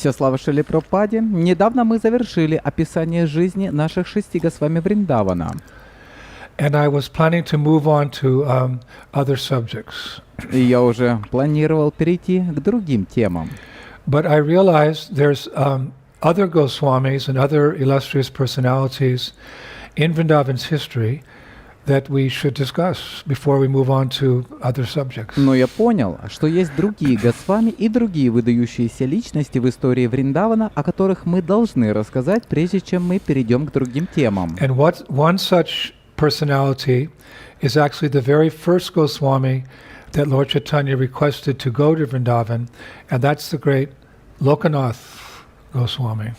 Вся слава Шриле Прабхупаде. Недавно мы завершили описание жизни наших 6 Госвами Вриндавана. And I was planning to move on to other subjects. И я уже планировал перейти к другим темам. But I realized there's other Goswamis and other illustrious personalities in Vrindavan's history that we should discuss before we move on to other subjects. Но я понял, что есть другие Госвами и другие выдающиеся личности в истории Вриндавана, о которых мы должны рассказать, прежде чем мы перейдем к другим темам. And one such personality is actually the very first Goswami that Lord Chaitanya requested to go to Vrindavan, and that's the great Lokanath Goswami.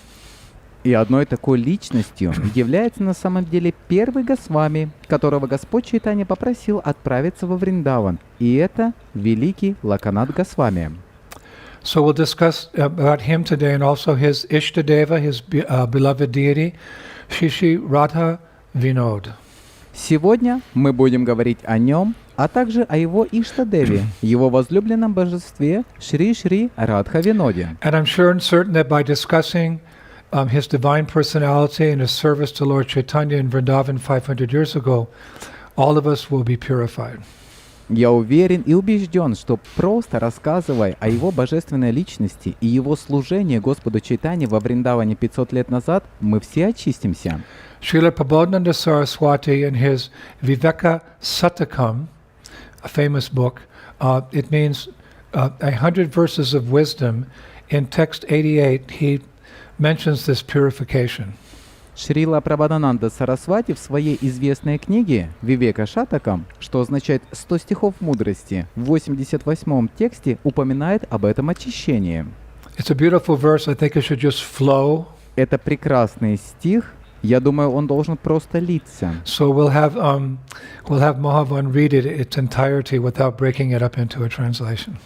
И одной такой личностью является на самом деле первый Госвами, которого Господь Чайтанья попросил отправиться во Вриндаван. И это великий Локанат Госвами. So we'll discuss about him today and also his Ishtadeva, his beloved deity, Shri Radha Vinod. Сегодня мы будем говорить о нем, а также о его Иштадеве, его возлюбленном божестве Шри Радха Виноде. And I'm sure and certain that by discussing his divine personality and his service to Lord Chaitanya in Vrindavan 500 years ago, all of us will be purified. Я уверен и убежден, что просто рассказывая о его божественной личности и его служении Господу Чайтанье во Вриндаване 500 лет назад, мы все очистимся. Srila Prabodhananda Saraswati in his Viveka Satakam, a famous book, it means 100 verses of wisdom. In text 88, he mentions this purification. Шрила Прабодхананда Сарасвати в своей известной книге «Вивека Шатакам», что означает «100 стихов мудрости», в 88-м тексте упоминает об этом очищении. It's a beautiful verse. I think it should just flow. Это прекрасный стих. Я думаю, он должен просто литься. So we'll have Mahavan read it its entirety without breaking it up into a translation.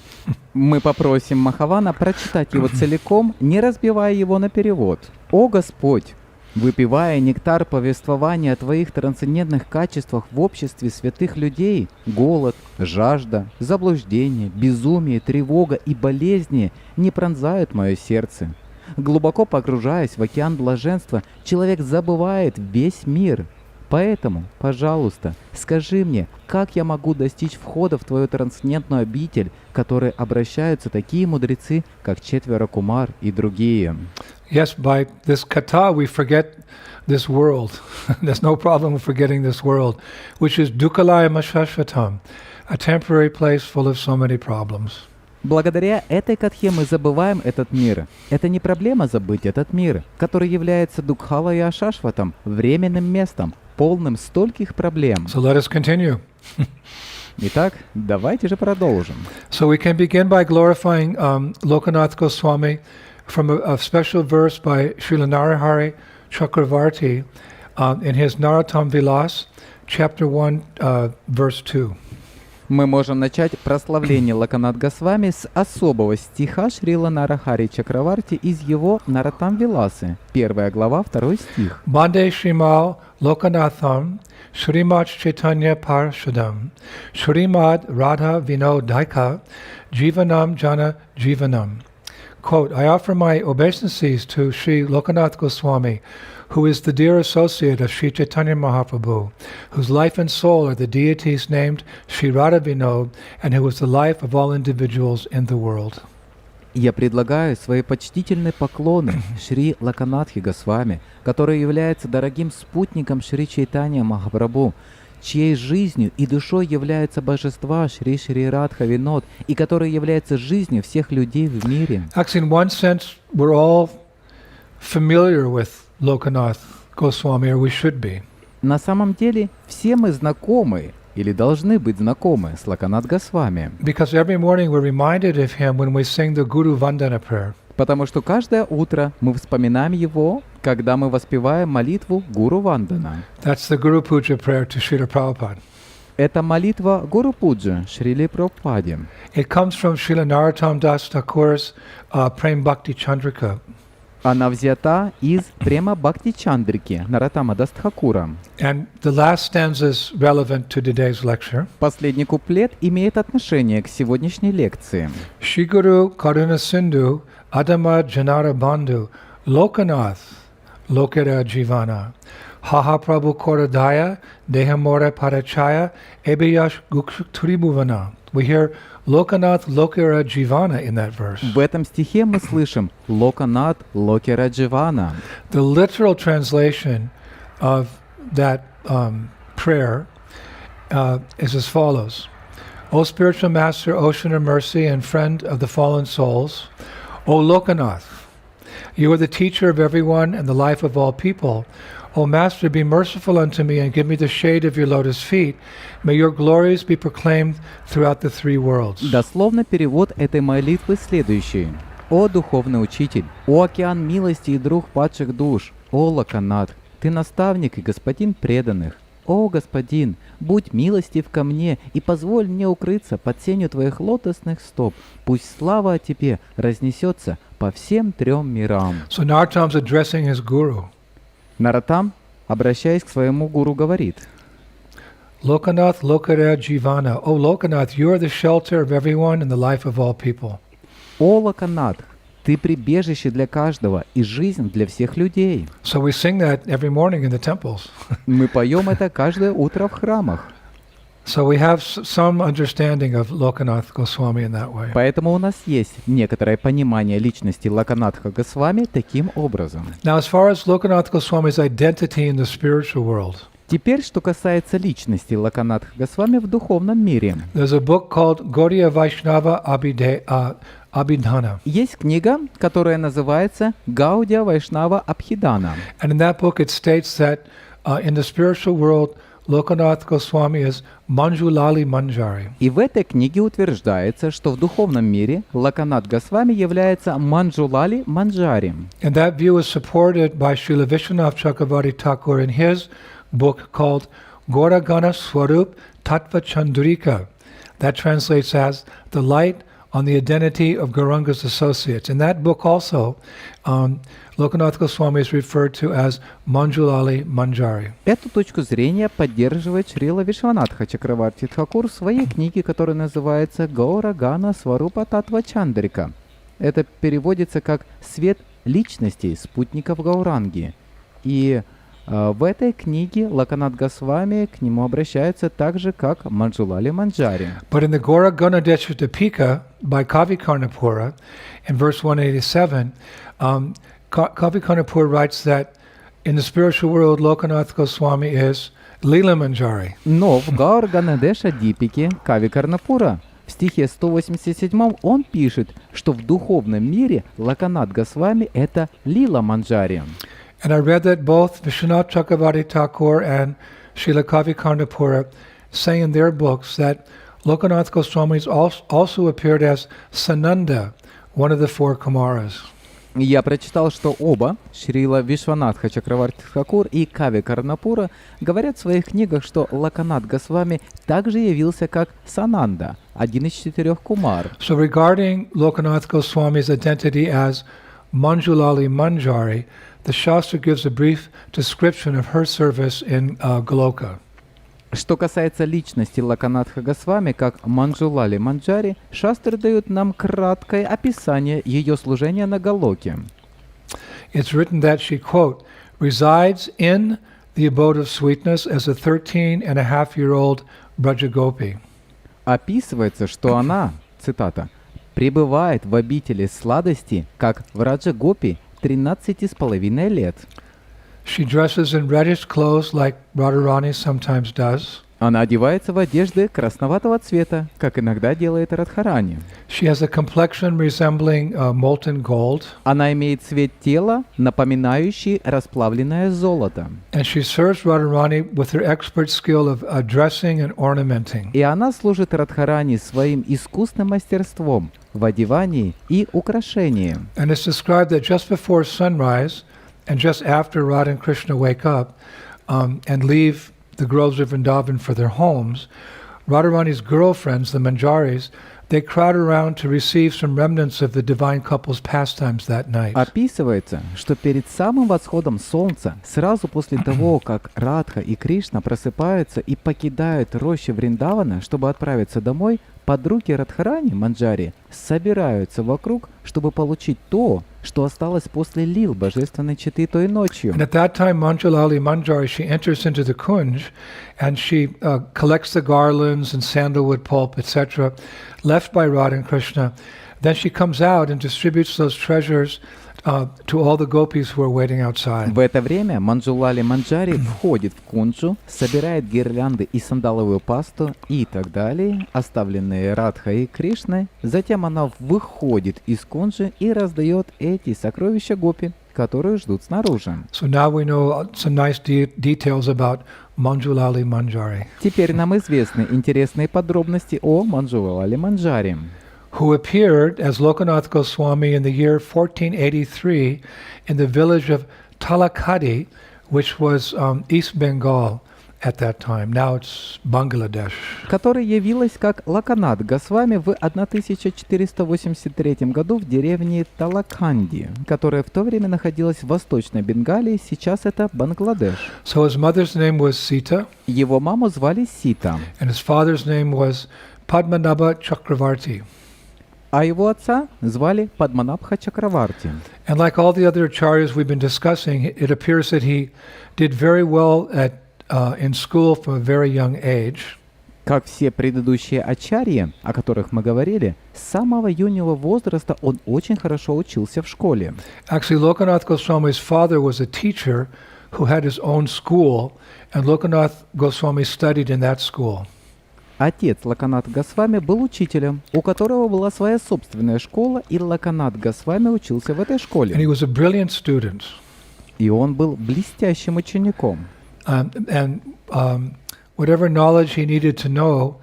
Мы попросим Махавана прочитать его целиком, не разбивая его на перевод. «О Господь! Выпивая нектар повествования о Твоих трансцендентных качествах в обществе святых людей, голод, жажда, заблуждение, безумие, тревога и болезни не пронзают мое сердце. Глубоко погружаясь в океан блаженства, человек забывает весь мир. Поэтому, пожалуйста, скажи мне, как я могу достичь входа в Твою трансцендентную обитель, к которой обращаются такие мудрецы, как Четверо Кумар и другие?» Yes, by this kata we forget this world. There's no problem with forgetting this world, which is dukkhalayam shashvatam, a temporary place full of so many problems. Благодаря этой катхе мы забываем этот мир. Это не проблема забыть этот мир, который является Дукхалая Ашашватом, временным местом, полным стольких проблем. So let us continue. Итак, давайте же продолжим. So we can begin by glorifying Lokanath Goswami from a special verse by Srila Narahari Chakravarti in his Narottam Vilas, chapter 1, verse 2. Мы можем начать прославление Локанат Госвами с особого стиха Шрила Нарахари Чакраварти из его Наротам Виласы, 1 глава, 2 стих. Bande Shrimal Lokanatham Shrimad Chaitanya Parshadam Shrimad Radha Vinodika Jivanam Jana Jivanam. Quote, I offer my obeisances to Sri Lokanath Goswami, who is the dear associate of Sri Chaitanya Mahaprabhu, whose life and soul are the deities named Sri Radha Vinod, and who is the life of all individuals in the world. Я предлагаю свои почтительные поклоны Шри Локанатхе Госвами, который является дорогим спутником Шри Чайтанья Махапрабху, чьей жизнью и душой являются божества Шри Радха Винод, и который является жизнью всех людей в мире. Actually, in one sense, we're all familiar with Lokanath Goswami, or we should be. На самом деле, все мы знакомы, или должны быть знакомы с Локанат Госвами. Because every morning we're reminded of him when we sing the Guru Vandana prayer. Потому что каждое утро мы вспоминаем его, когда мы воспеваем молитву Гуру Вандана. That's the Guru Puja prayer to Srila Prabhupada. Это молитва Гуру Пуджи Шриле Прабхупаде. It comes from Srila Narottam Das Thakur's Prem Bhakti Chandrika. Она взята из Према Бхакти Чандрики Наротама Дас Тхакура. And the last stanza is relevant to today's lecture. Последний куплет имеет отношение к сегодняшней лекции. Shri Guru Karuna Sindhu Adama Janara Bandhu, Lokanath, Lokera Jivana, Haha Prabhu Koradaya, Dehamora Parachaya, Ebeyash Guktribhuvana. We hear Lokanath Lokera Jivana in that verse. В этом стихе мы слышим «Локанат Локера Дживана». The literal translation of that prayer is as follows. O spiritual master, ocean of mercy and friend of the fallen souls, O Lokanath, you are the teacher of everyone and the life of all people. O Master, be merciful unto me and give me the shade of your lotus feet. May your glories be proclaimed throughout the three worlds. Дословно перевод этой молитвы следующий. «О духовный учитель, о океан милости и друг падших душ, о Локанат, ты наставник и господин преданных. О господин, будь милостив ко мне и позволь мне укрыться под сенью твоих лотосных стоп. Пусть слава о тебе разнесется по всем трем мирам». So Narottam's addressing his guru. Нароттам, обращаясь к своему гуру, говорит: Lokanath Lokara Jivana. O Lokanath, you are the shelter of everyone and the life of all people. «О Локанат, ты прибежище для каждого и жизнь для всех людей». So we sing that every morning in the temples. Мы поем это каждое утро в храмах. So we have some understanding of Lokanath Goswami in that way. Поэтому у нас есть некоторое понимание личности Локанатха Госвами таким образом. Now, as far as Lokanath Goswami's identity in the spiritual world, Теперь, что касается личности Локанатха Госвами в духовном мире. there's a book called Gaudiya Vaishnava Abhidhana. Есть книга, которая называется «Гаудия Вайшнава Абхидана». And in that book it states that in the spiritual world, Lokanath Goswami is Manjulali Manjari. И в этой книге утверждается, что в духовном мире Локанат Госвами является Манджулали Манджари. And that view is supported by Srila Vishwanath Chakravarti Thakur in his book called Gauragana Swarup Tattva Chandrika. That translates as The Light on the Identity of Gauranga's Associates. In that book also, Lokanath Goswami is referred to as Manjulali Manjari. Эту точку зрения поддерживает Шрила Вишванатха Чакраварти Тхакур в своей книге, которая называется «Гаора Гана Сварупа Татва Чандрика». Это переводится как «Свет личностей спутников Гауранги». И в этой книге Локанат Госвами к нему обращается так же, как Манджулали Манджари. But in the Gora Ganadesha Dipika by Kavi Karnapura, in verse 187, Kavi Karnapura writes that in the spiritual world, Lokanath Goswami is Lila Manjari. Но в Гаур Ганадеша Дипике Кави Карнапура в стихе 187 он пишет, что в духовном мире Локанат Госвами это Лила Манджари. And I read that both Vishwanath Chakravarti Thakur and Srila Kavi Karnapura say in their books that Lokanath Goswami also appeared as Sananda, one of the four Kumaras. Я прочитал, что оба, Шрила Вишванатха Чакраварти Тхакур и Кави Карнапура, говорят в своих книгах, что Локанат Госвами также явился как Сананда, один из 4 кумар. So regarding Lokanath Goswami's identity as Manjulali Manjari, the Shastra gives a brief description of her service in Goloka. Что касается личности Локанатха Госвами как Манджулали Манджари, шастры дают нам краткое описание ее служения на Галоке. It's written that she, quote, resides in the abode of sweetness as a 13-and-a-half-year-old Brajagopi. Описывается, что она, цитата, пребывает в обители сладости, как в Раджагопи 13,5 лет. She dresses in reddish clothes like Radharani sometimes does. Она одевается в одежды красноватого цвета, как иногда делает Радхарани. She has a complexion resembling molten gold. Она имеет цвет тела, напоминающий расплавленное золото. And she serves Radharani with her expert skill of dressing and ornamenting. И она служит Радхарани своим искусным мастерством в одевании и украшении. And it's described that just before sunrise and just after Radha and Krishna wake up and leave the groves of Vrindavan for their homes, Radharani's girlfriends, the Manjaris, they crowd around to receive some remnants of the divine couple's pastimes that night. Описывается, что перед самым восходом солнца, сразу после того, как Радха и Кришна просыпаются и покидают рощи Вриндавана, чтобы отправиться домой, подруги Радхарани, Манджари, собираются вокруг, чтобы получить то, что осталось после лил божественной четы той ночью. And at that time, Manjulali Manjari, she enters into the kunj, and she collects the garlands and sandalwood pulp, etc., left by Radha and Krishna. Then she comes out and distributes those treasures to all the gopis who are waiting outside. В это время Манджулали Манджари входит в кунджу, собирает гирлянды и сандаловую пасту и так далее, оставленные Радхой и Кришной. Затем она выходит из кунджи и раздает эти сокровища гопи, которые ждут снаружи. So now we know some nice details about Manjulali Manjari, Теперь нам известны интересные подробности о Манджулали Манджари, who appeared as Lokanath Goswami in the year 1483 in the village of Talakadi, which was East Bengal at that time. Now it's Bangladesh. которая явилась как Локанат Госвами в 1483 году в деревне Талаканди, которая в то время находилась в Восточной Бенгалии, сейчас это Бангладеш. So his mother's name was Sita, Его маму звали Сита, and his father's name was Padmanabha Chakravarti. а его отца звали Падманабха Чакраварти. And like all the other acharyas we've been discussing, it appears that he did very well in school from a very young age. Как все предыдущие ачарьи, о которых мы говорили, с самого юного возраста он очень хорошо учился в школе. Actually, Lokanath Goswami's father was a teacher who had his own school, and Lokanath Goswami studied in that school. Отец Локанат Госвами был учителем, у которого была своя собственная школа, и Локанат Госвами учился в этой And he школе. was a brilliant student. И он был блестящим учеником. Whatever knowledge he needed to know,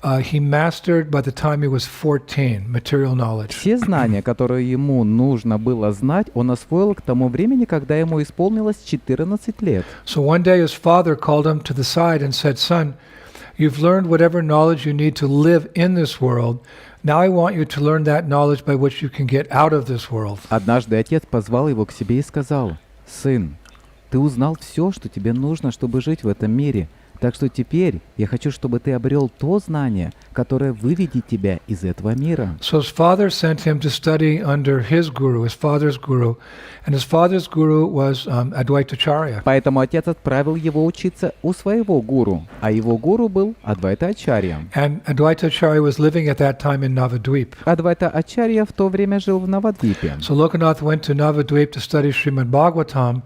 he mastered by the time he was 14, material knowledge. Все знания, которые ему нужно было знать, он освоил к тому времени, когда ему исполнилось 14 лет. So one day his father called him to the side and said, "Son, you've learned whatever knowledge you need to live in this world. Now I want you to learn that knowledge by which you can get out of this world." Однажды отец позвал его к себе и сказал: «Сын, ты узнал все, что тебе нужно, чтобы жить в этом мире. Так что теперь я хочу, чтобы ты обрел то знание, которое выведет тебя из этого мира». So his father sent him to study under his guru, his father's guru, and his father's guru was Advaitacharya. Поэтому отец отправил его учиться у своего гуру, а его гуру был Адвайта Ачарья. And Advaitacharya was living at that time in Navadvip. Адвайта Ачарья в то время жил в Навадвипе. So Lokanath went to Navadvip to study Srimad Bhagavatam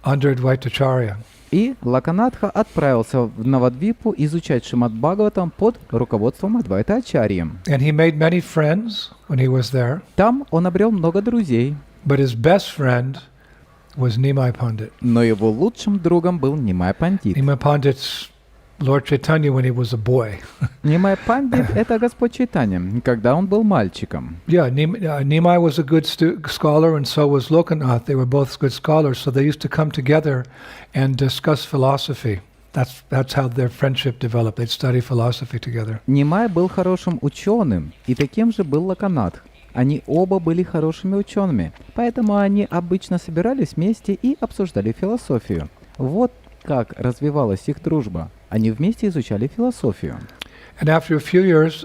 under Advaitacharya. И Локанатха отправился в Навадвипу изучать Шримад Бхагаватам под руководством Адвайта Ачарьи. And he made many friends when he was there, Там он обрел много друзей, but his best friend was Nimai Pandit. но его лучшим другом был Нимай Пандит. Nimai Pandit's Lord Chaitanya when he was a boy. Нимай Пандит — это Господь Чайтанья, когда он был мальчиком. Yeah, Nimai was a good scholar, and so was Lokanath. They were both good scholars, so they used to come together and discuss philosophy. That's how their friendship developed. They'd study philosophy together. Нимай был хорошим ученым, и таким же был Локанатх. Они оба были хорошими учеными, поэтому они обычно собирались вместе и обсуждали философию. Вот как развивалась их дружба. Они вместе изучали философию. And after a few years,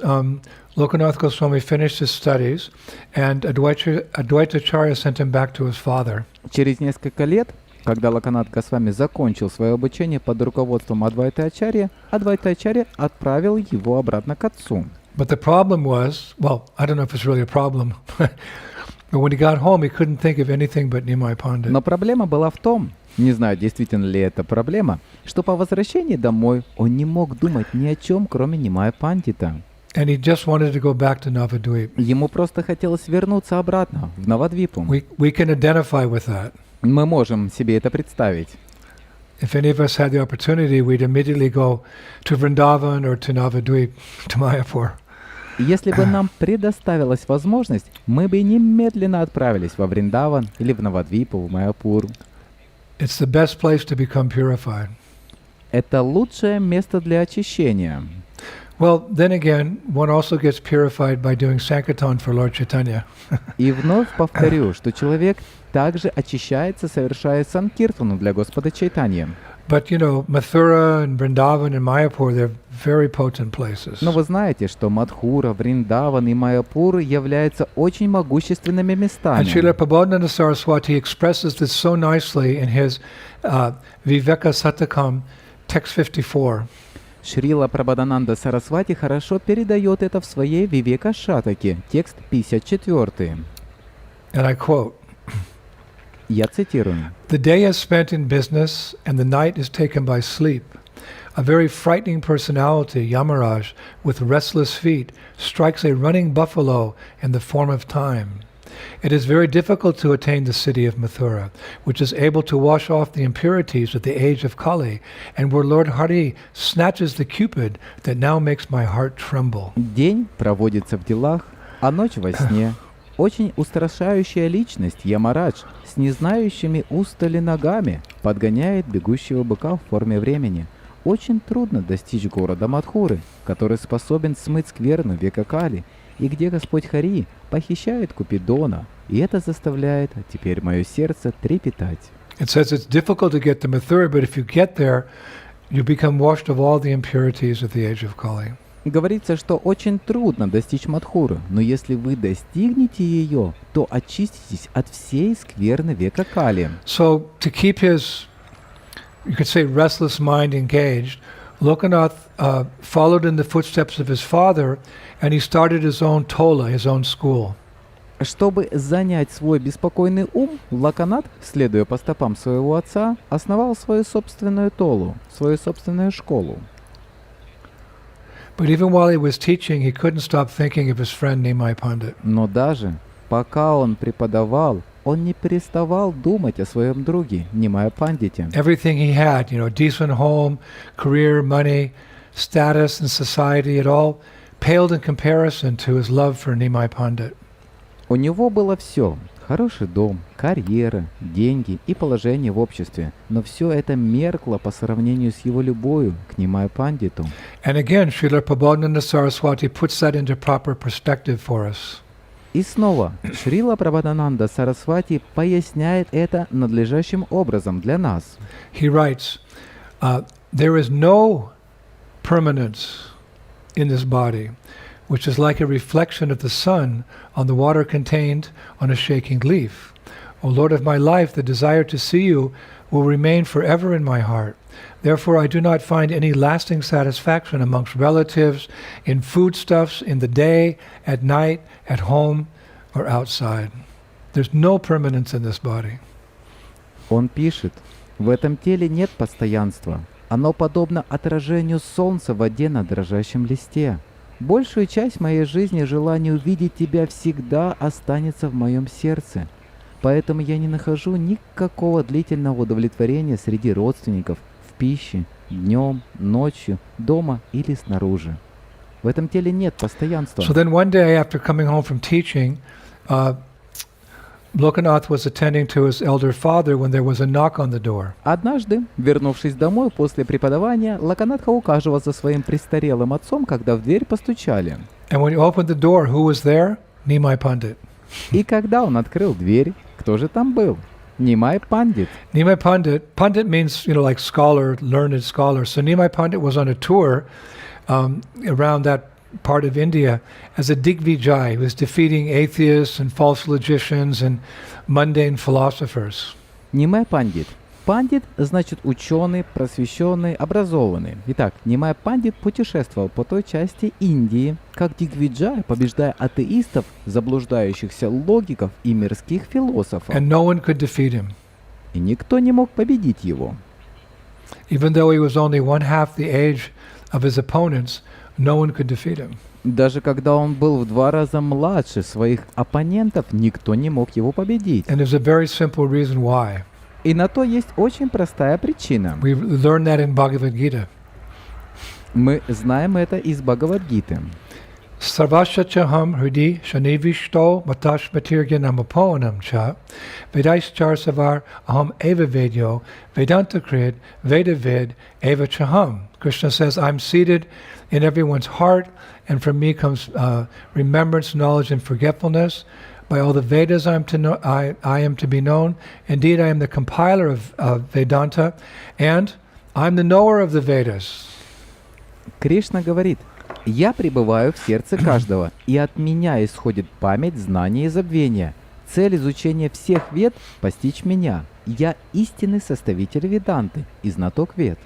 Lokanath Goswami finished his studies, and Advaitacharya sent him back to his father. Через несколько лет, когда Локанат Госвами закончил свое обучение под руководством Адвайта Ачарьи, Адвайта Ачарья отправил его обратно к отцу. But the problem was, well, I don't know if it's really a problem, but when he got home, he couldn't think of anything but Nimai Pandit. Но проблема была в том, не знаю, действительно ли это проблема, что по возвращении домой он не мог думать ни о чем, кроме Нимая Пандита. And he just wanted to go back to Navadvip. Ему просто хотелось вернуться обратно, в Навадвипу. We can identify with that. Мы можем себе это представить. If any of us had the opportunity, we'd immediately go to Vrindavan or to Navadvip, to Mayapur. Если бы нам предоставилась возможность, мы бы немедленно отправились во Вриндаван или в Навадвипу, в Майяпур. It's the best place to become purified. Это лучшее место для очищения. Well, then again, one also gets purified by doing Sankirtan for Lord Chaitanya. И вновь повторю, что человек также очищается, совершая санкиртану для Господа Чайтаньи. But you know, Mathura and Vrindavan and Mayapur, they're very potent places. Но вы знаете, что Мадхура, Вриндаван и Майяпур являются очень могущественными And местами. Srila Prabhupada Saraswati expresses this so nicely in his Viveka Satakam, text 54. Шрила Прабхупада Сарасвати хорошо передает это в своей Вивека Шатаке, текст 54. And I quote, Я цитирую. "The day is spent in business and the night is taken by sleep. A very frightening personality, Yamaraj, with restless feet, strikes a running buffalo in the form of time. It is very difficult to attain the city of Mathura, which is able to wash off the impurities of the age of Kali, and where Lord Hari snatches the cupid that now makes my heart tremble." День проводится в делах, а ночь во сне. Очень устрашающая личность, Ямарадж, с незнающими устали ногами, подгоняет бегущего быка в форме времени. Очень трудно достичь города Мадхуры, который способен смыть скверну века Кали, и где Господь Хари похищает Купидона, и это заставляет теперь мое сердце трепетать. It says it's difficult to get to Mathura, but if you get there, you become washed of all the impurities of the age of Kali. Говорится, что очень трудно достичь Мадхуры, но если вы достигнете ее, то очиститесь от всей скверны века Кали. So to keep his, you could say, restless mind engaged, Lokanath followed in the footsteps of his father, and he started his own tola, his own school. Чтобы занять свой беспокойный ум, Локанат, следуя по стопам своего отца, основал свою собственную толу, свою собственную школу. But even while he was teaching, he couldn't stop thinking of his friend Nimai Pandit. Но даже пока он преподавал, он не переставал думать о своем друге, Нимая Пандите. Everything he had, you know, decent home, career, money, status in society, it all paled in comparison to his love for Nimai Pandit. У него было все. Хороший дом, карьера, деньги и положение в обществе. Но все это меркло по сравнению с его любовью к Нимая Пандиту. And again, Srila Prabhupada Saraswati puts that into proper perspective for us. И снова, Шрила Прабхупада Сарасвати поясняет это надлежащим образом для нас. He writes, there is no permanence in this body, which is like a reflection of the sun on the water contained on a shaking leaf. O Lord of my life, the desire to see you will remain forever in my heart. Therefore, I do not find any lasting satisfaction amongst relatives, in foodstuffs, in the day, at night, at home, or outside. There's no permanence in this body. Он пишет, в этом теле нет постоянства. Оно подобно отражению солнца в воде на дрожащем листе. Большую часть моей жизни желание увидеть тебя всегда останется в моем сердце. Поэтому я не нахожу никакого длительного удовлетворения среди родственников в пище, днем, ночью, дома или снаружи. В этом теле нет постоянства. So then one day after coming home from teaching, Lokanath was attending to his elder father when there was a knock on the door. Однажды, вернувшись домой после преподавания, Локанатха ухаживал за своим престарелым отцом, когда в дверь постучали. And when he opened the door, who was there? Nimai Pandit. И когда он открыл дверь, кто же там был? Нимай Пандит. Nimai Pandit, Pandit means, you know, like scholar, learned scholar. So Nimai Pandit was on a tour around that part of India as a Digvijay. He was defeating atheists and false logicians and mundane philosophers. Нимай Пандит. Пандит значит ученый, просвещенный, образованный. Итак, Нимай Пандит путешествовал по той части Индии, как Дигвиджай, побеждая атеистов, заблуждающихся логиков и мирских философов. And no one could defeat him. И никто не мог победить его. Even though he was only one half the age of his opponents, no one could defeat him. Даже когда он был в 2 раза младше своих оппонентов, никто не мог его победить. And there's a very simple reason why. И на то есть очень простая причина. We learned that in Bhagavad Gita. Мы знаем это из Бхагавад-гиты. Sarvasya chaham hridi shanivishto matashmatirgyanamapoanam cha Vedaischar savar aham eva vedyo Vedanta krid Vedavid eva chaham. Krishna says, I'm seated in everyone's heart, and from me comes remembrance, knowledge, and forgetfulness. By all the Vedas I am to be known. Indeed, I am the compiler of Vedanta, and I'm the knower of the Vedas. Кришна говорит: «Я пребываю в сердце каждого, и от меня исходит память, знания и забвения. Цель изучения всех вед — постичь меня. Я истинный составитель Веданты и знаток вед».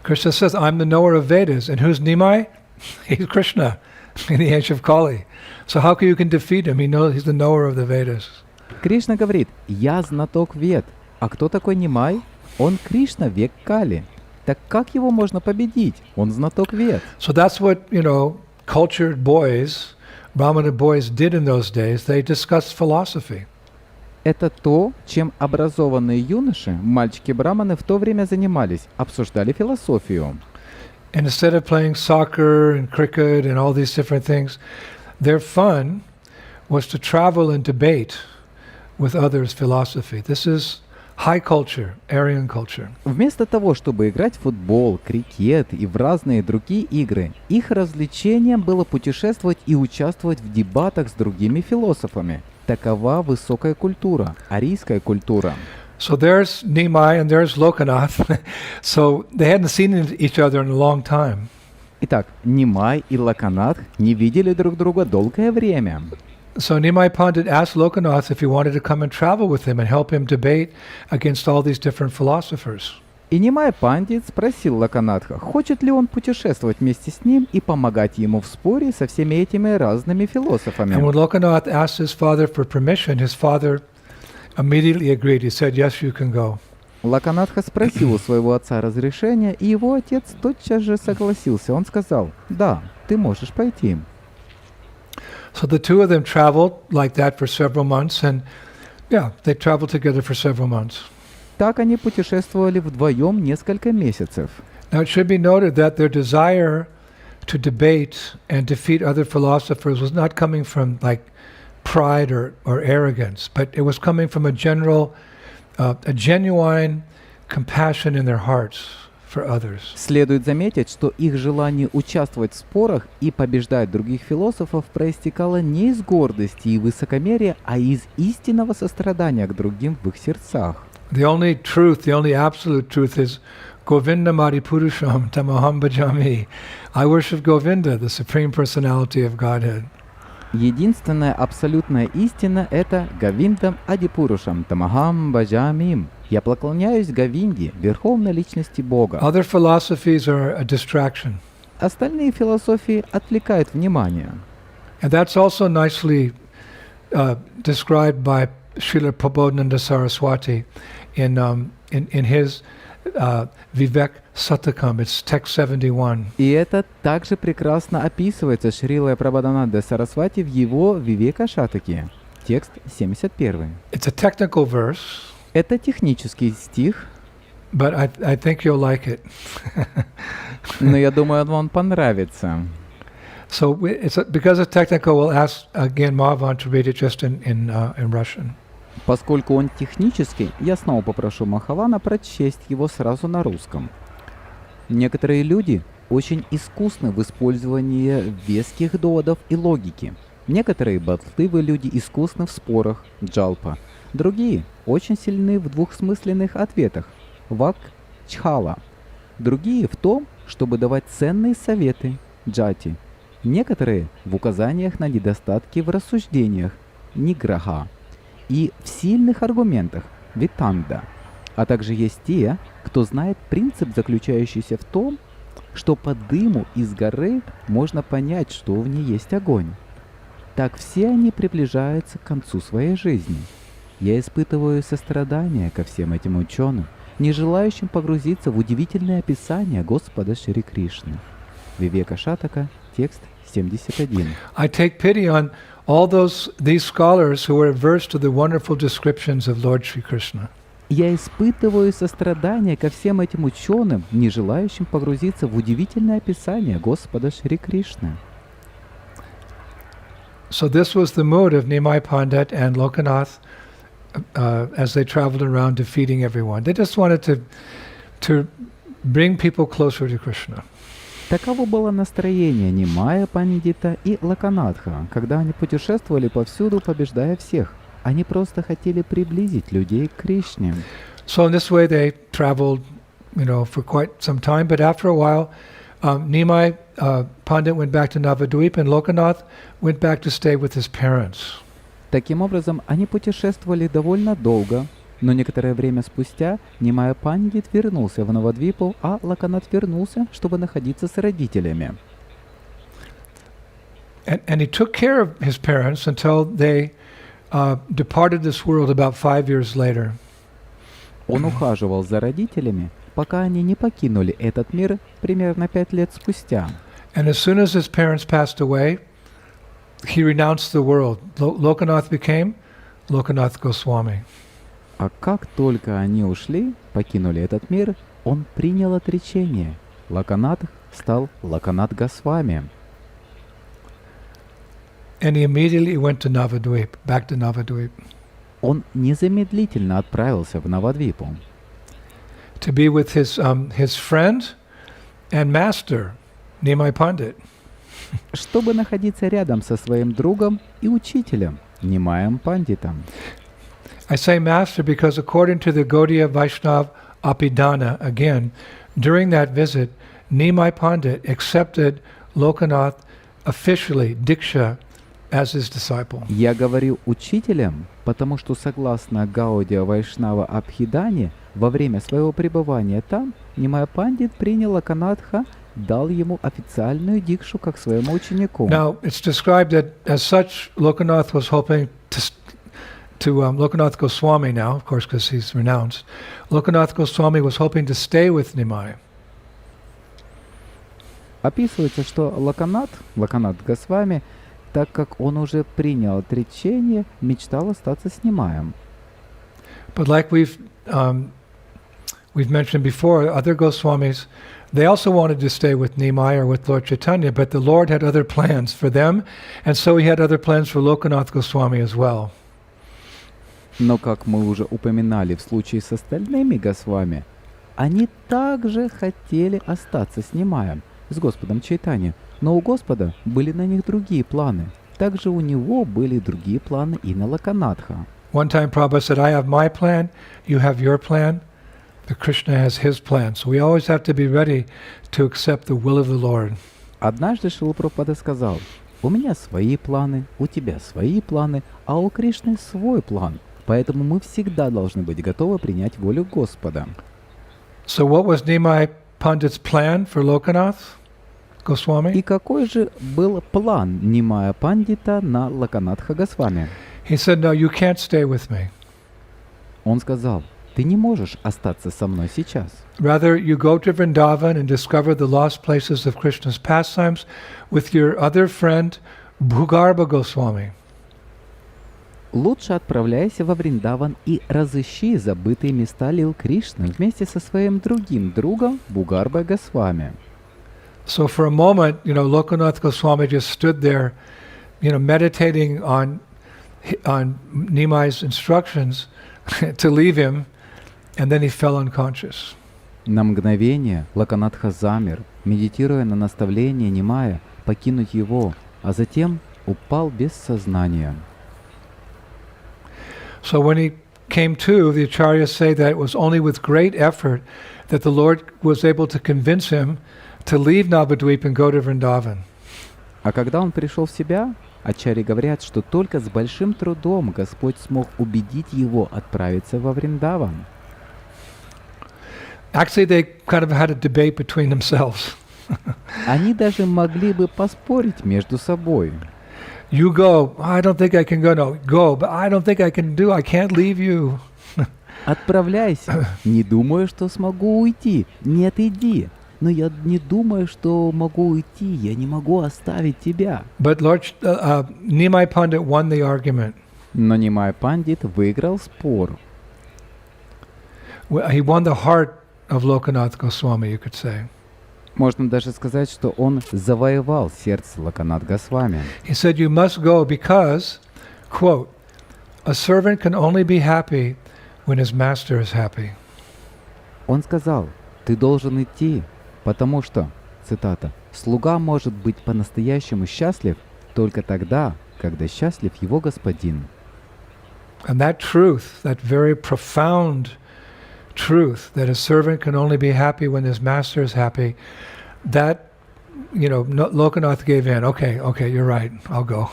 Krishna says, I'm the knower of Vedas. And who's Nimai? He's Krishna in the age of Kali. So how can you defeat him? He's the knower of the Vedas. Кришна говорит: «Я знаток вед». А кто такой Нимай? Он Кришна, век Кали. Так как его можно победить? Он знаток вед. So that's what, cultured boys, Brahmana boys did in those days. They discussed philosophy. Это то, чем образованные юноши, мальчики-браманы, в то время занимались, обсуждали философию. And instead of playing soccer and cricket and all these different things, their fun was to travel and debate with others philosophy. This is high culture, Aryan culture. Вместо того, чтобы играть в футбол, крикет и в разные другие игры, их развлечением было путешествовать и участвовать в дебатах с другими философами. Такова высокая культура, арийская культура. So there's Nimai and there's Lokanath. So they hadn't seen each other in a long time. Итак, Нимай и Локанатх не видели друг друга долгое время. So Nimai Pandit asked Lokanath if he wanted to come and travel with him and help him debate against all these different philosophers. И Нимай Пандит спросил Локанатха, хочет ли он путешествовать вместе с ним и помогать ему в споре со всеми этими разными философами. And when Lokanath asked his father for permission, his father immediately agreed. He said, yes, you can go. Локанатха спросил у своего отца разрешения, и его отец тотчас же согласился. Он сказал: «Да, ты можешь пойти». So the two of them traveled like that for several months, and they traveled together for several months. Так они путешествовали вдвоем несколько месяцев. Now it should be noted that their desire to debate and defeat other philosophers was not coming from pride or arrogance, but it was coming from a genuine compassion in their hearts for others. Следует заметить, что их желание участвовать в спорах и побеждать других философов проистекало не из гордости и высокомерия, а из истинного сострадания к другим в их сердцах. The only truth, the only absolute truth is Govinda Maripurusham Tamaham Bhajami. I worship Govinda, the Supreme Personality of Godhead. Единственная абсолютная истина — это Говиндам Адипурушам Тамахам Баджамим. Я поклоняюсь Говинде, Верховной Личности Бога. Other philosophies are a distraction. Остальные философии отвлекают внимание. And that's also nicely described by Srila Prabodhananda Saraswati in his Vivek Satakam. It's text 71. И это также прекрасно описывается Шрилой Прабхупадой Сарасвати в его Вивека Шатаке, текст 71. It's a technical verse. Это технический стих, but I think you'll like it. но я думаю, он вам понравится. So because it's technical, we'll ask again Mahavan to read it just in Russian. Поскольку он технический, я снова попрошу Махавана прочесть его сразу на русском. Некоторые люди очень искусны в использовании веских доводов и логики. Некоторые болтливые люди искусны в спорах, джалпа. Другие очень сильны в двухсмысленных ответах, вак, чхала. Другие в том, чтобы давать ценные советы, джати. Некоторые в указаниях на недостатки в рассуждениях, ниграха. И в сильных аргументах, витанда. А также есть те, кто знает принцип, заключающийся в том, что по дыму из горы можно понять, что в ней есть огонь. Так все они приближаются к концу своей жизни. Я испытываю сострадание ко всем этим ученым, не желающим погрузиться в удивительное описание Господа Шри Кришны. Вивека Шатака, текст 71. I take pity on all these scholars who are averse to the wonderful descriptions of Lord Shri Krishna. Я испытываю сострадание ко всем этим ученым, не желающим погрузиться в удивительное описание Господа Шри Кришны. So this was the mood of Nimai Pandit and Lokanath as they traveled around defeating everyone. They just wanted to bring people closer to Krishna. Таково было настроение Нимая Пандита и Локанатха, когда они путешествовали повсюду, побеждая всех. Они просто хотели приблизить людей к Кришне. So in this way they traveled, for quite some time. But after a while, Nimai Pandit went back to Navadvip, and Lokanath went back to stay with his parents. Таким образом, они путешествовали довольно долго, но некоторое время спустя Нимая Пандит вернулся в Навадвипу, а Локанат вернулся, чтобы находиться с родителями. And he took care of his parents until they departed this world about 5 years later. Он ухаживал за родителями, пока они не покинули этот мир примерно 5 лет спустя. And as soon as his parents passed away, he renounced the world. Lokanath became Lokanath Goswami. А как только они ушли, покинули этот мир, он принял отречение. Локанат стал Локанат Госвами. And he immediately went to Navadvip, back to Navadvip. Он незамедлительно отправился в Навадвипу, To be with his friend and master, Nimai Pandit. чтобы находиться рядом со своим другом и учителем, Нимаем Пандитом. I say master because according to the Gaudiya Vaishnav Abhidhana, again, during that visit, Nimai Pandit accepted Lokanath officially, Diksha, as his disciple. Я говорю учителем, потому что согласно Гаудия Вайшнава Абхидане, во время своего пребывания там, Нимай Пандит принял Локанатха, дал ему официальную дикшу как своему ученику. Now, it's described that as such, Lokanath was hoping to Lokanath Goswami now, of course, because he's renounced. Lokanath Goswami was hoping to stay with Nimai. Описывается, что Локанат Госвами, так как он уже принял отречение, мечтал остаться с Нимаем. But like we've mentioned before, other Goswamis, they also wanted to stay with Nimai or with Lord Chaitanya, but the Lord had other plans for them, and so he had other plans for Lokanath Goswami as well. Но, как мы уже упоминали в случае с остальными Госвами, они также хотели остаться с Нимаем, с Господом Чайтанья, но у Господа были на них другие планы. Также у него были другие планы и на Локанатха. One time Prabhupada said, I have my plan, you have your plan, but Krishna has his plan. So we always have to be ready to accept the will of the Lord. Однажды Шрила Прабхупада сказал, у меня свои планы, у тебя свои планы, а у Кришны свой план. Поэтому мы всегда должны быть готовы принять волю Господа. So what was Nimai Pandit's plan for Lokanath Goswami? И какой же был план Нимая Пандита на Локанатха Госвами? He said, no, you can't stay with me. Он сказал, ты не можешь остаться со мной сейчас. Rather, you go to Vrindavan and discover the lost places of Krishna's pastimes with your other friend, Bhugarbha Goswami. Лучше отправляйся во Вриндаван и разыщи забытые места лил Кришны вместе со своим другим другом Бугарбой Госвами. So for a moment, Lokanath Goswami just stood there, meditating on Nimai's instructions to leave him, and then he fell unconscious. На мгновение Локанатха замер, медитируя на наставление Нимая покинуть его, а затем упал без сознания. So when he came to, the acharyas say that it was only with great effort that the Lord was able to convince him to leave Navadvip and go to Vrindavan. А когда он пришел в себя, ачарьи говорят, что только с большим трудом Господь смог убедить его отправиться во Вриндаван. Actually, they kind of had a debate between themselves. Они даже могли бы поспорить между собой. You go, I don't think I can go. No, go, but I don't think I can do. I can't leave you. Отправляйся. Не думаю, что смогу уйти. Нет, иди. Но я не думаю, что могу уйти. Я не могу оставить тебя. But Lord Nimai Pandit won the argument. Но Нимай Пандит выиграл спор. He won the heart of Lokanath Goswami, you could say. Можно даже сказать, что он завоевал сердце Локанат Госвами. He said, you must go because, quote, a servant can only be happy when his master is happy. Он сказал, ты должен идти, потому что, цитата, «слуга может быть по-настоящему счастлив только тогда, когда счастлив его господин». And that truth, that very profound truth, that a servant can only be happy when his master is happy, that, Lokanath gave in. Okay, you're right, I'll go.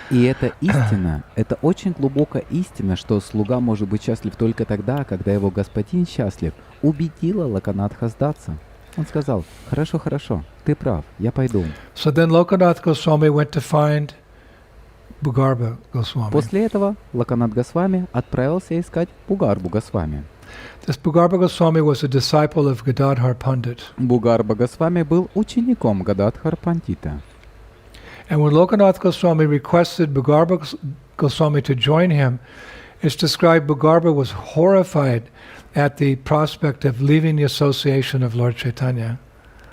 И это истина, это очень глубокая истина, что слуга может быть счастлив только тогда, когда его господин счастлив, убедила Локанатха сдаться. Он сказал, хорошо, ты прав, я пойду. So then Lokanath Goswami went to find Bhugarba Goswami. После этого Локанат Госвами отправился искать Бхугарбу Госвами. This Bhugarba Goswami was a disciple of Gadadhar Pandit. Бхугарба Госвами был учеником Гададхар Пандита. And when Lokanath Goswami requested Bhugarba Goswami to join him, it's described Bhugarba was horrified at the prospect of leaving the association of Lord Chaitanya.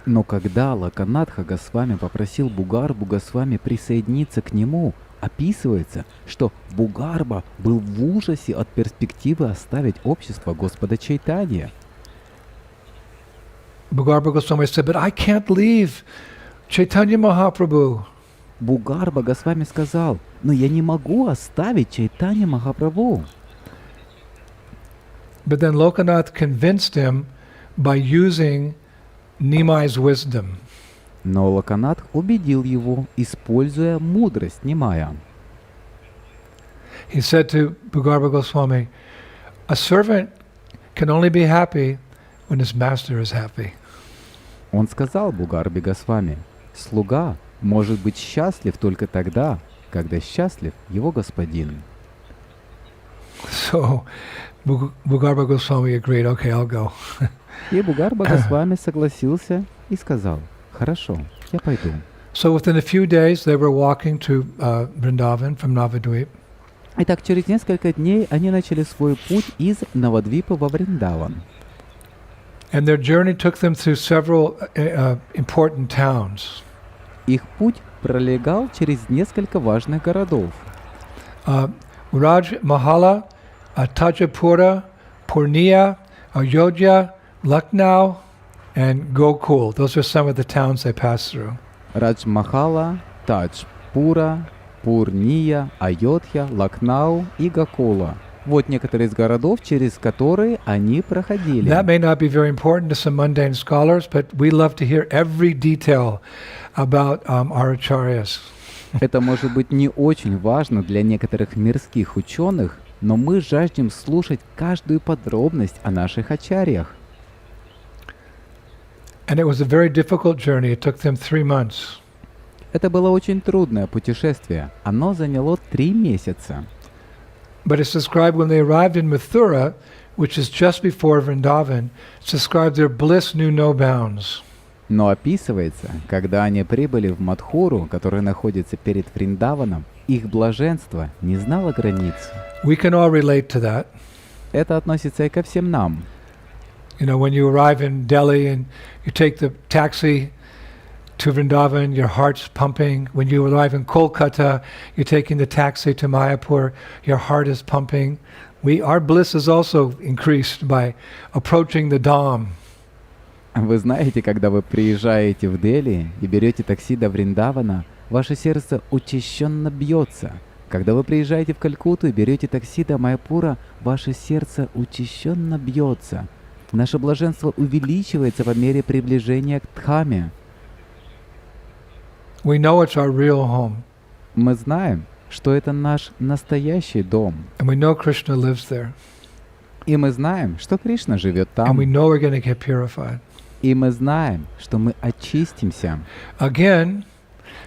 Но когда Локанатха Госвами попросил Бхугарбу Госвами присоединиться к нему, описывается, что Бхугарба был в ужасе от перспективы оставить общество Господа Чайтанья. Bhugarba Goswami said, but I can't leave Chaitanya Mahaprabhu. Бхугарба Госвами сказал, но я не могу оставить Чайтанья Махапрабху. But then Lokanath convinced him by using Nimai's wisdom. Но Локанатх убедил его, используя мудрость Нимая. He said to Bhugarba Goswami, a servant can only be happy when his master is happy. Он сказал Бхугарбе Госвами, слуга может быть счастлив только тогда, когда счастлив его господин. So Bhugarba Goswami agreed, okay, I'll go. И Бхугарба Госвами согласился и сказал, хорошо, я пойду. So within a few days they were walking to Vrindavan from Navadvip. Итак, через несколько дней они начали свой путь из Навадвипа во Вриндаван. And their journey took them through several important towns. Их путь пролегал через несколько важных городов. Raj Mahala, Tajapura, Purnia, Ayodhya, Lucknow, and Gokul. Those are some of the towns they passed through. Радж-Махала, Тадж-Пура, Пурния, Айодхя, Лакнау и Гокула. Вот некоторые из городов, через которые они проходили. That may not be very important to some mundane scholars, but we love to hear every detail about our acharyas. Это может быть не очень важно для некоторых мирских ученых, но мы жаждем слушать каждую подробность о наших ачарьях. And it was a very difficult journey. It took them 3 months. Это было очень трудное путешествие. Оно заняло 3 месяца. But it's described when they arrived in Mathura, which is just before Vrindavan, it's described their bliss knew no bounds. Но описывается, когда они прибыли в Мадхуру, которая находится перед Вриндаваном, их блаженство не знало границ. We can all relate to that. Это относится и ко всем нам. You know, when you arrive in Delhi and you take the taxi to Vrindavan, your heart's pumping. When you arrive in Kolkata, you're taking the taxi to Mayapur, your heart is pumping. Our bliss is also increased by approaching the Dham. Вы знаете, когда вы приезжаете в Дели и берете такси до Вриндавана, ваше сердце учащенно бьется. Когда вы приезжаете в Калькутту и берете такси до Майяпура, ваше сердце учащенно бьется. Наше блаженство увеличивается по мере приближения к Дхаме. We know it's our real home. Мы знаем, что это наш настоящий дом. And we know Krishna lives there. И мы знаем, что Кришна живет And там. we know we're going to get purified. И мы знаем, что мы очистимся. Again,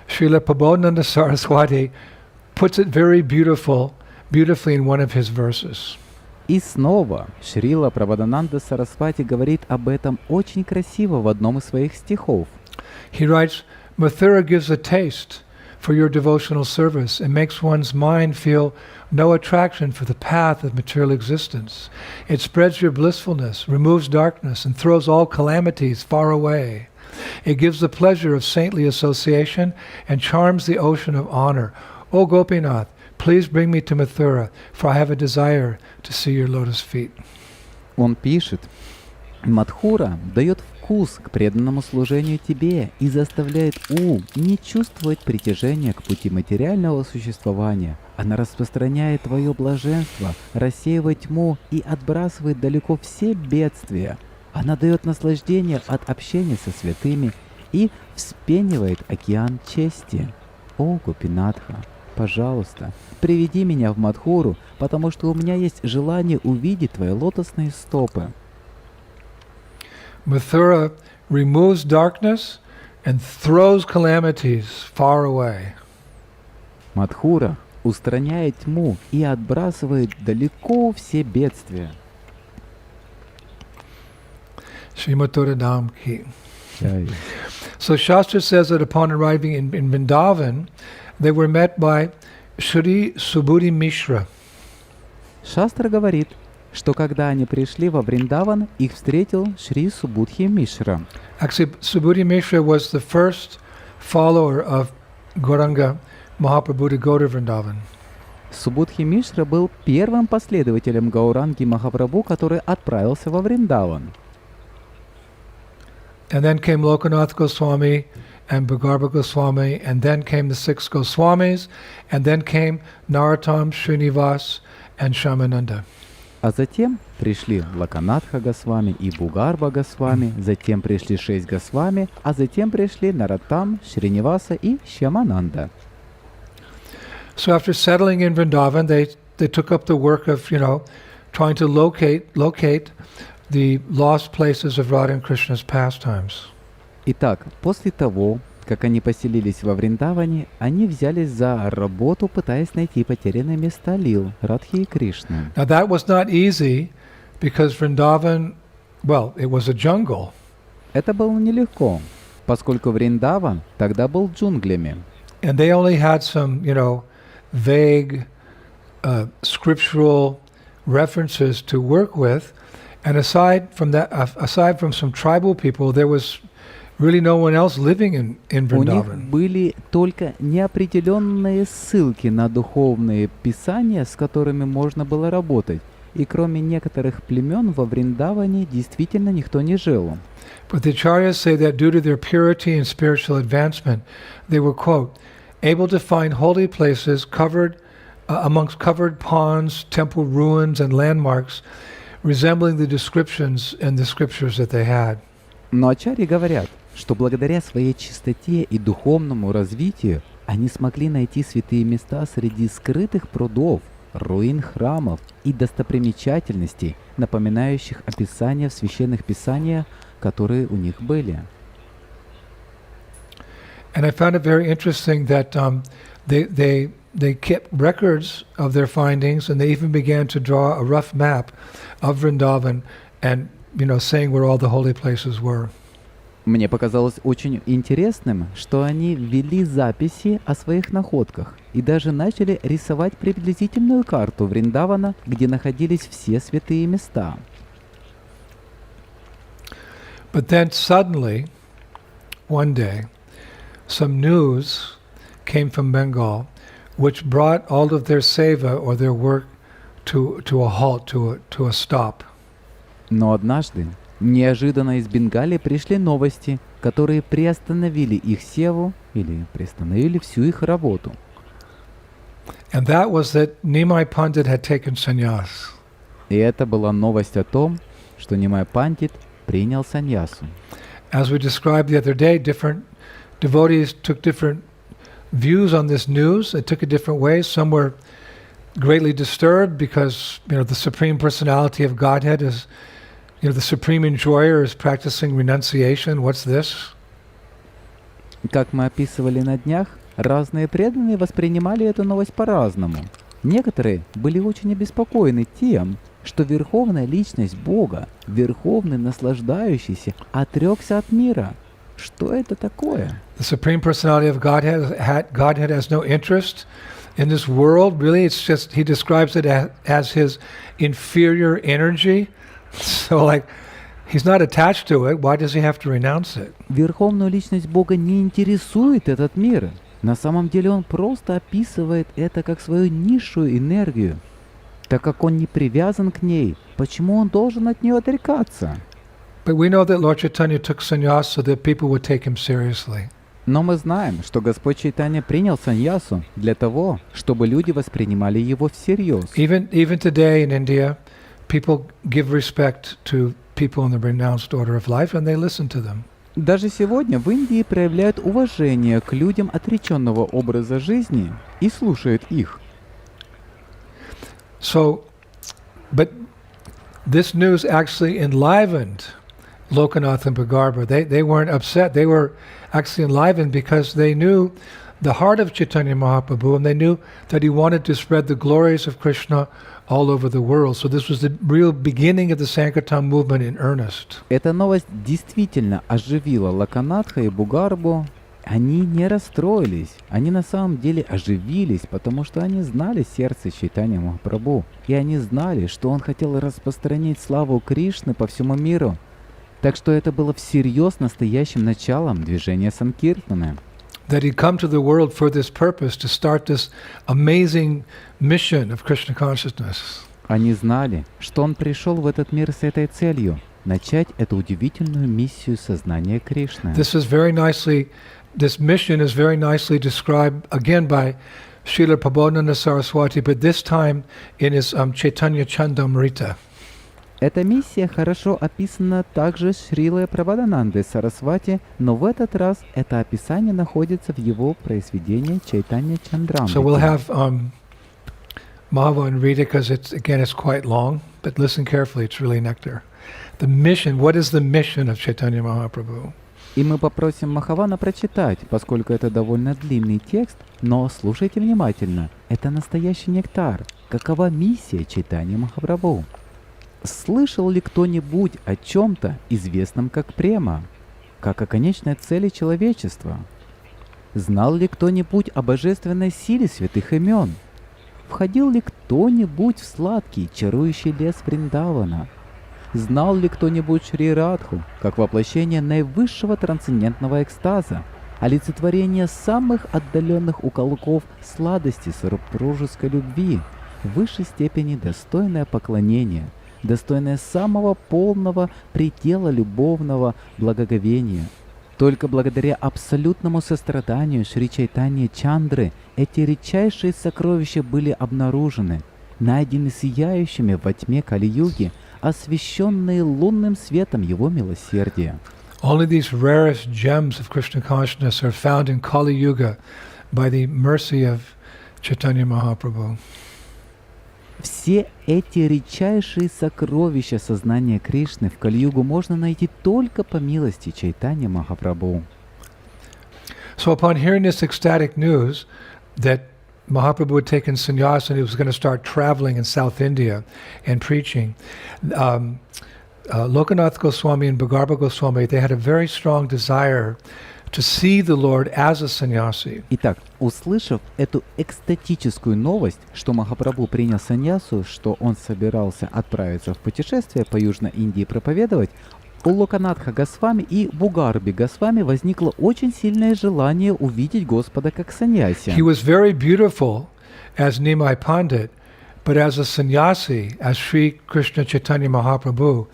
Srila Prabodhananda Saraswati puts it very beautifully in one of his verses. И снова Шрила Прабхупада Сарасвати говорит об этом очень красиво в одном из своих стихов. He writes, Mathura gives a taste for your devotional service and makes one's mind feel no attraction for the path of material existence. It spreads your blissfulness, removes darkness, and throws all calamities far away. It gives the pleasure of saintly association and charms the ocean of honor. O Gopinath, please bring me to Mathura, for I have a desire to see your lotus feet. Он пишет: Мадхура дает вкус к преданному служению тебе и заставляет ум не чувствовать притяжения к пути материального существования. Она распространяет твое блаженство, рассеивает тьму и отбрасывает далеко все бедствия. Она дает наслаждение от общения со святыми и вспенивает океан чести. О, Гопинатха, пожалуйста, приведи меня в Мадхуру, потому что у меня есть желание увидеть твои лотосные стопы. Mathura removes darkness and throws calamities far away. Мадхура устраняет тьму и отбрасывает далеко все бедствия. Shri Mathura Dham ki. Чай. So Shastra says that upon arriving in Vrindavan, they were met by Shri Subhuti Mishra. Шастра говорит, что когда они пришли во Вриндаван, их встретил Шри Субудхи Мишра. Actually, Subhuti Mishra was the first follower of Gauranga Mahaprabhu to go to Vrindavan. Субудхи Мишра был первым последователем Гауранги Махапрабху, который отправился во Вриндаван. And then came Lokanath Goswami and Bhagarbha Goswami, and then came the six Goswamis, and then came Narottam, Srinivas, and Shamananda. А затем пришли Лаканатха Госвами и Бугарба Госвами, затем пришли 6 Госвами, а затем пришли Нароттам, Шриниваса и Шьямананда. So after settling in Vrindavan, they took up the work of, trying to locate the lost places of Radha and Krishna's pastimes. Итак, после того, как они поселились во Вриндаване, они взялись за работу, пытаясь найти потерянные места лил Радхи и Кришны. Now that was not easy because Vrindavan, it was a jungle. Это было нелегко, поскольку Вриндаван тогда был джунглями. And they only had some, vague scriptural references to work with. And aside from some tribal people, there was really no one else living in У них Vrindavan. были только неопределенные ссылки на духовные писания, с которыми можно было работать. И кроме некоторых племен во Вриндаване действительно никто не жил. But the acharyas say that due to their purity and spiritual advancement, they were, quote, able to find holy places amongst covered ponds, temple ruins, and landmarks, resembling the descriptions in the scriptures that they had. Но ачарьи говорят, что благодаря своей чистоте и духовному развитию они смогли найти святые места среди скрытых прудов, руин храмов и достопримечательностей, напоминающих описания в священных писаниях, которые у них были. And I found it very interesting that they kept records of their findings, and they even began to draw a rough map of Vrindavan and, saying where all the holy places were. Мне показалось очень интересным, что они ввели записи о своих находках и даже начали рисовать приблизительную карту Вриндавана, где находились все святые места. But then suddenly, one day, some news came from Bengal, which brought all of their seva or their work to a halt, to a stop. Но однажды неожиданно из Бенгалии пришли новости, которые приостановили их севу или приостановили всю их работу. And that was that Nimai Pandit had taken sannyas. И это была новость о том, что Нимай Пандит принял саньясу. As we described the other day, different devotees took different views on this news. They took it different ways. Some were greatly disturbed because, the Supreme Personality of Godhead is, the Supreme Enjoyer is practicing renunciation. What's this? Как мы описывали на днях, разные преданные воспринимали эту новость по-разному. Некоторые были очень обеспокоены тем, что Верховная Личность Бога, Верховный Наслаждающийся, отрекся от мира. Что это такое? The Supreme Personality of Godhead has no interest in this world. Really, it's just, he describes it as his inferior energy. So He's not attached to it. Why does he have to renounce it? Верховную личность Бога не интересует этот мир. На самом деле он просто описывает это как свою низшую энергию. Так как он не привязан к ней, почему он должен от нее отрекаться? But we know that Lord Chaitanya took sannyas so that people would take him seriously. Но мы знаем, что Господь Чайтанья принял саньясу для того, чтобы люди воспринимали его всерьез. Even today in India, people give respect to people in the renounced order of life and they listen to them. Даже сегодня в Индии проявляют уважение к людям отреченного образа жизни и слушают их. So, but this news actually enlivened Lokanath and Bhagarba. They weren't upset. They were actually enlivened because they knew the heart of Chaitanya Mahaprabhu and they knew that he wanted to spread the glories of Krishna all over the world. So this was the real beginning of the Sankirtan movement in earnest. Эта новость действительно оживила Локанатха и Бугарбу. Они не расстроились, они на самом деле оживились, потому что они знали сердце Чайтанья Махапрабху, и они знали, что он хотел распространить славу Кришны по всему миру. Так что это было всерьез настоящим началом движения Санкиртаны. That he'd come to the world for this purpose, to start this amazing mission of Krishna consciousness. Они знали, что он пришел в этот мир с этой целью — начать эту удивительную миссию сознания Кришны. This mission is very nicely described again by Srila Prabodhananda Saraswati, but this time in his Chaitanya Chandamrita. Эта миссия хорошо описана также Шрилой Прабодханандой Сарасвати, но в этот раз это описание находится в его произведении Чайтанья Чандрамрити. So we'll have Mahavan read it because it's quite long, but listen carefully, it's really nectar. The mission, what is the mission of Chaitanya Mahaprabhu? И мы попросим Махавана прочитать, поскольку это довольно длинный текст, но слушайте внимательно. Это настоящий нектар. Какова миссия Чайтаньи Махапрабху? Слышал ли кто-нибудь о чем-то, известном как према, как о конечной цели человечества? Знал ли кто-нибудь о божественной силе святых имен? Входил ли кто-нибудь в сладкий, чарующий лес Вриндавана? Знал ли кто-нибудь Шри Радху, как воплощение наивысшего трансцендентного экстаза, олицетворение самых отдаленных уголков сладости супружеской любви, в высшей степени достойное поклонение, достойное самого полного предела любовного благоговения? Только благодаря абсолютному состраданию Шри Чайтаньи Чандры эти редчайшие сокровища были обнаружены, найдены сияющими во тьме Кали-юги, освещенные лунным светом его милосердия. Only these rarest gems of Krishna consciousness are found in Kali Yuga by the mercy of Chaitanya Mahaprabhu. Все эти редчайшие сокровища сознания Кришны в Кали-югу можно найти только по милости Чайтаньи Махапрабху. So upon hearing this ecstatic news that Mahaprabhu had taken sannyas and he was going to start traveling in South India and preaching, Lokanath Goswami and Bhagarba Goswami, they had a very strong desire to see the Lord as a sannyasi. Итак, услышав эту экстатическую новость, что Махапрабху принял саньясу, что он собирался отправиться в путешествие по Южной Индии проповедовать, у Локанатха Госвами и Бугарби Госвами возникло очень сильное желание увидеть Господа как саньяси. He was very beautiful as Nimai Pandit, but as a sannyasi, as Sri Krishna Chaitanya Mahaprabhu,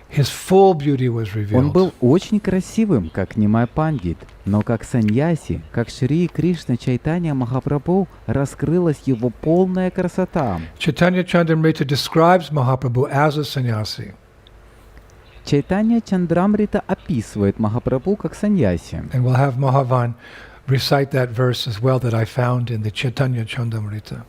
his full beauty was revealed. Он был очень красивым, как Нимай Пандит, но как саньяси, как Шри Кришна Чайтанья Махапрабху, раскрылась его полная красота. Chaitanya Chandamrita describes Mahaprabhu as a sannyasi. Чайтанья Чандрамрита описывает Махапрабху как саньяси. And we'll have Mahavan recite that verse as well that I found in the Chaitanya Chandamrita.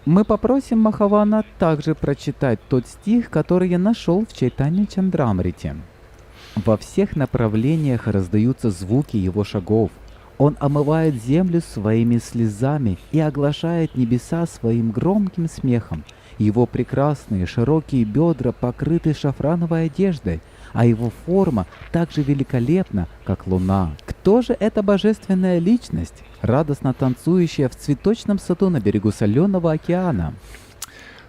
Мы попросим Махавана также прочитать тот стих, который я нашел в Чайтанья Чандрамрите. Во всех направлениях раздаются звуки его шагов. Он омывает землю своими слезами и оглашает небеса своим громким смехом. Его прекрасные широкие бедра покрыты шафрановой одеждой, а его форма так же великолепна, как луна. Кто же эта божественная личность, радостно танцующая в цветочном саду на берегу соленого океана?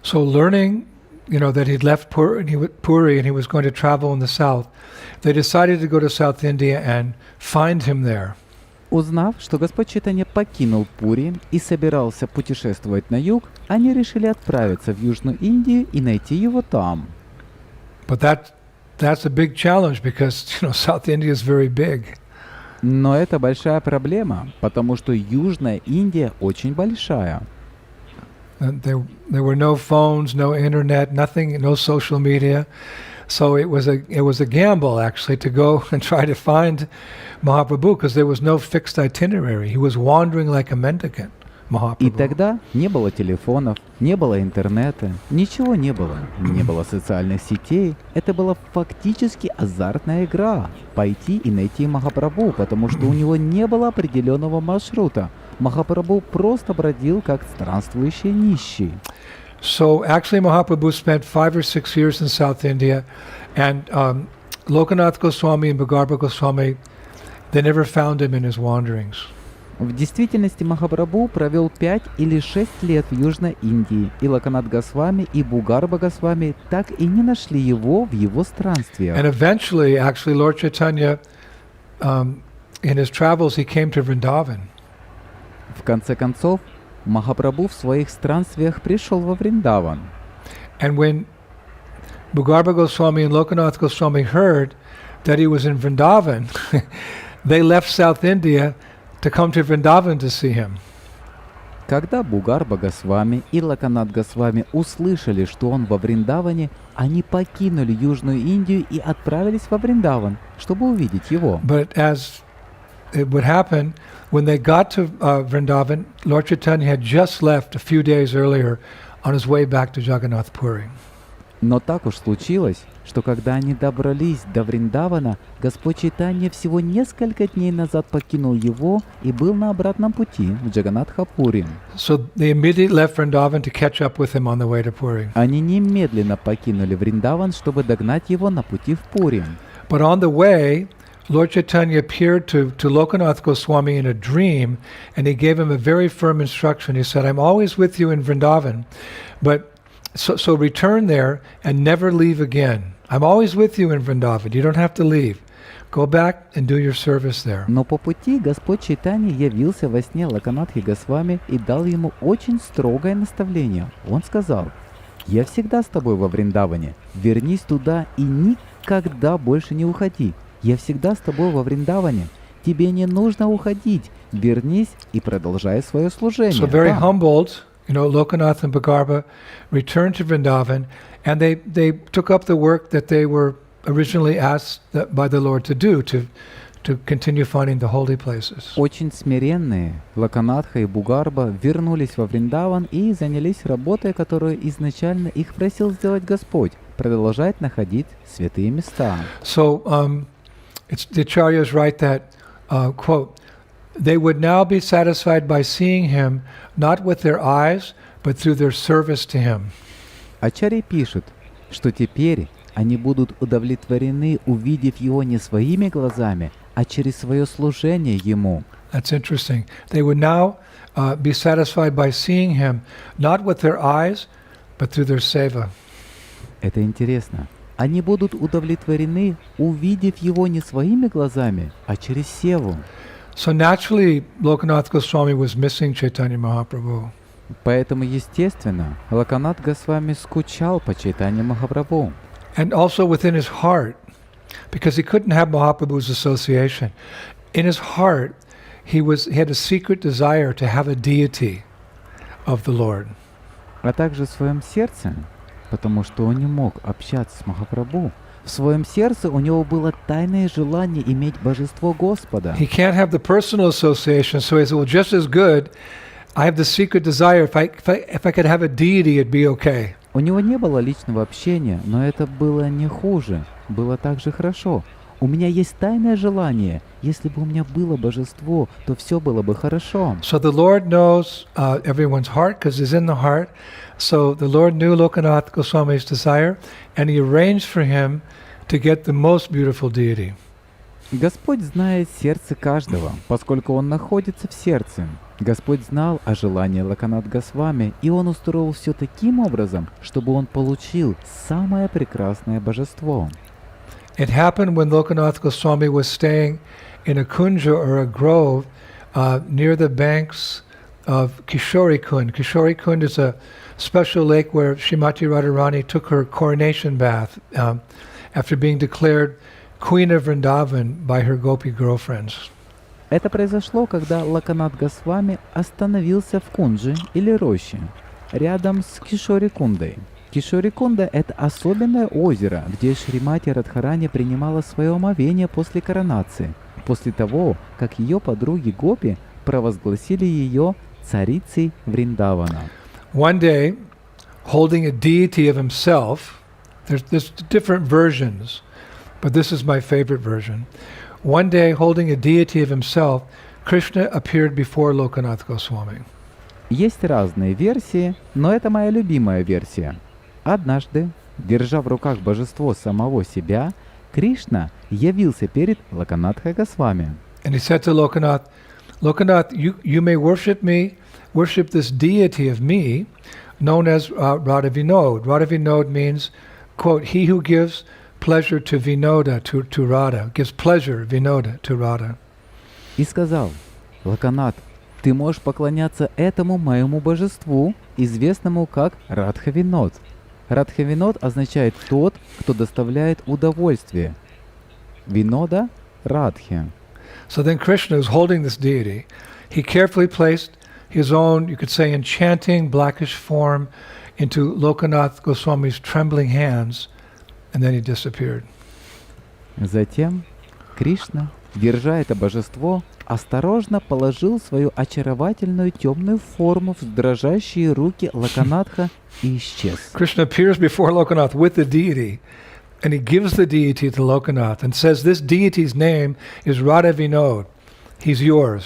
So learning that he'd left Puri and he was going to travel in the south, they decided to go to South India and find him there. Узнав, что Господь Чайтанья покинул Пури и собирался путешествовать на юг, они решили отправиться в Южную Индию и найти его там. But that's a big challenge because South India is very big. Но это большая проблема, потому что Южная Индия очень большая. There were no phones, no internet, nothing, no social media. So it was a gamble actually to go and try to find Mahaprabhu because there was no fixed itinerary. He was wandering like a mendicant. И тогда не было телефонов, не было интернета, ничего не было. Не было социальных сетей. Это была фактически азартная игра. Пойти и найти Махапрабху, потому что у него не было определенного маршрута. Махапрабху просто бродил как странствующий нищий. So actually Mahaprabhu spent 5 or 6 years in South India, and Lokanath Goswami and Bhagarbha Goswami, they never found him in his wanderings. В действительности Махапрабху провел 5 или 6 лет в Южной Индии, и Локанат Госвами и Бугарба Госвами так и не нашли его в его странствиях. And eventually, actually, Lord Chaitanya, in his travels, he came to Vrindavan. В конце концов, Махапрабху в своих странствиях пришел во Вриндаван. And when Bhagarbha Goswami and Lokanath Goswami heard that he was in Vrindavan, they left South India to come to Vrindavan to see him. Когда Бугарба Госвами и Локанат Госвами услышали, что он во Вриндаване, они покинули Южную Индию и отправились во Вриндаван, чтобы увидеть его. But as it would happen, when they got to Vrindavan, Lord Chaitanya had just left a few days earlier on his way back to Jagannath Puri. Но так уж случилось, что когда они добрались до Вриндавана, Господь Чайтанья всего несколько дней назад покинул его и был на обратном пути в Джаганнатха-Пури. So they immediately left Vrindavan to catch up with him on the way to Puri. Они немедленно покинули Вриндаван, чтобы догнать его на пути в Пури. But on the way, Lord Chaitanya appeared to Lokanath Goswami in a dream, and he gave him a very firm instruction. He said, I'm always with you in Vrindavan, but so return there and never leave again. I'm always with you in Vrindavan. You don't have to leave. Go back and do your service there. Но по пути Господь Чайтанья явился во сне Локанатхи Госвами и дал ему очень строгое наставление. Он сказал: «Я всегда с тобой во Вриндаване. Вернись туда и никогда больше не уходи. Я всегда с тобой во Вриндаване. Тебе не нужно уходить. Вернись и продолжай свое служение». So very humbled, Lokanath and Bhagarbha returned to Vrindavan, and they took up the work that they were originally asked by the Lord to do, to continue finding the holy places. Очень смиренные Локанатха и Бугарба вернулись во Вриндаван и занялись работой, которую изначально их просил сделать Господь, продолжать находить святые места. So the Acharyas write that, quote, they would now be satisfied by seeing him not with their eyes, but through their service to him. Ачарьи пишут, что теперь они будут удовлетворены, увидев его не своими глазами, а через свое служение ему. That's interesting. They would now be satisfied by seeing him not with their eyes, but through their seva. Это интересно. Они будут удовлетворены, увидев его не своими глазами, а через севу. So naturally, Lokanath Goswami was missing Chaitanya Mahaprabhu. Поэтому, естественно, Локанат Госвами скучал по Чайтанье Махапрабху. And also within his heart, because he couldn't have Mahaprabhu's association. In his heart, he had a secret desire to have a deity of the Lord. А также в своем сердце, потому что он не мог общаться с Махапрабху. В своем сердце у него было тайное желание иметь божество Господа. He can't have the personal association, so he said, well, just as good, I have the secret desire. If I could have a deity, it'd be okay. У него не было личного общения, но это было не хуже, было также хорошо. У меня есть тайное желание. Если бы у меня было божество, то все было бы хорошо. So the Lord knows everyone's heart because He's in the heart. So the Lord knew Lokanath Goswami's desire, and He arranged for him to get the most beautiful deity. Господь знает сердце каждого, поскольку Он находится в сердце. Господь знал о желании Локанат Госвами, и Он устроил все таким образом, чтобы он получил самое прекрасное божество. It happened when Lokanath Goswami was staying in a kunja or a grove near the banks of Kishori Kund. Kishori Kund is a special lake where Srimati Radharani took her coronation bath after being declared Queen of Vrindavan by her Gopi girlfriends. Это произошло, когда Локанат Госвами остановился в Кунджи или роще, рядом с Кишори-Кундой. Кишори-Кунда — это особенное озеро, где Шримати Радхарани принимала свое омовение после коронации, после того, как ее подруги Гопи провозгласили ее царицей Вриндавана. One day, holding a deity of himself, there's different versions, but this is my favorite version. One day, holding a deity of himself, Krishna appeared before Lokanath Goswami. Есть разные версии, но это моя любимая версия. Однажды, держа в руках божество самого себя, Кришна явился перед Локанатхой Госвами. And he said to Lokanath, Lokanath, you may worship me, worship this deity of me, known as Radha Vinod. Radha Vinod means, quote, he who gives pleasure to Vinoda, to Radha, gives pleasure, Vinoda, to Radha. И сказал: Локанат, ты можешь поклоняться этому моему божеству, известному как Радха-Винод. Радха-Винод означает тот, кто доставляет удовольствие. Винода — Радхи. So then Krishna, who's holding this deity, he carefully placed his own, you could say, enchanting blackish form into Lokanath Goswami's trembling hands, and then he disappeared. Затем Кришна, держа это божество, осторожно положил свою очаровательную темную форму в дрожащие руки Локанатха и исчез. Krishna appears before Lokanath with the deity, and he gives the deity to Lokanath and says, this deity's name is Radha Vinod. He's yours.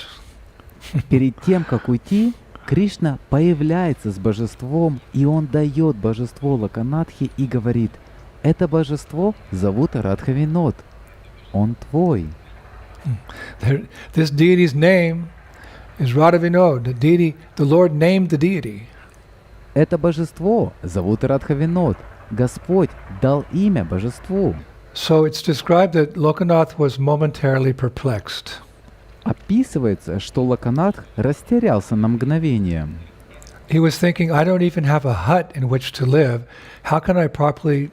Перед тем, как уйти, Кришна появляется с божеством, и он дает божество Локанатхе и говорит: это божество зовут Радха-Винод. Он твой. This deity's name is Radha Vinod. The deity, the Lord named the deity. Это божество зовут Радха-Винод. Господь дал имя божеству. So it's described that Lokanath was momentarily perplexed. Описывается, что Локанатх растерялся на мгновение. He was thinking, I don't even have a hut in which to live. How can I properly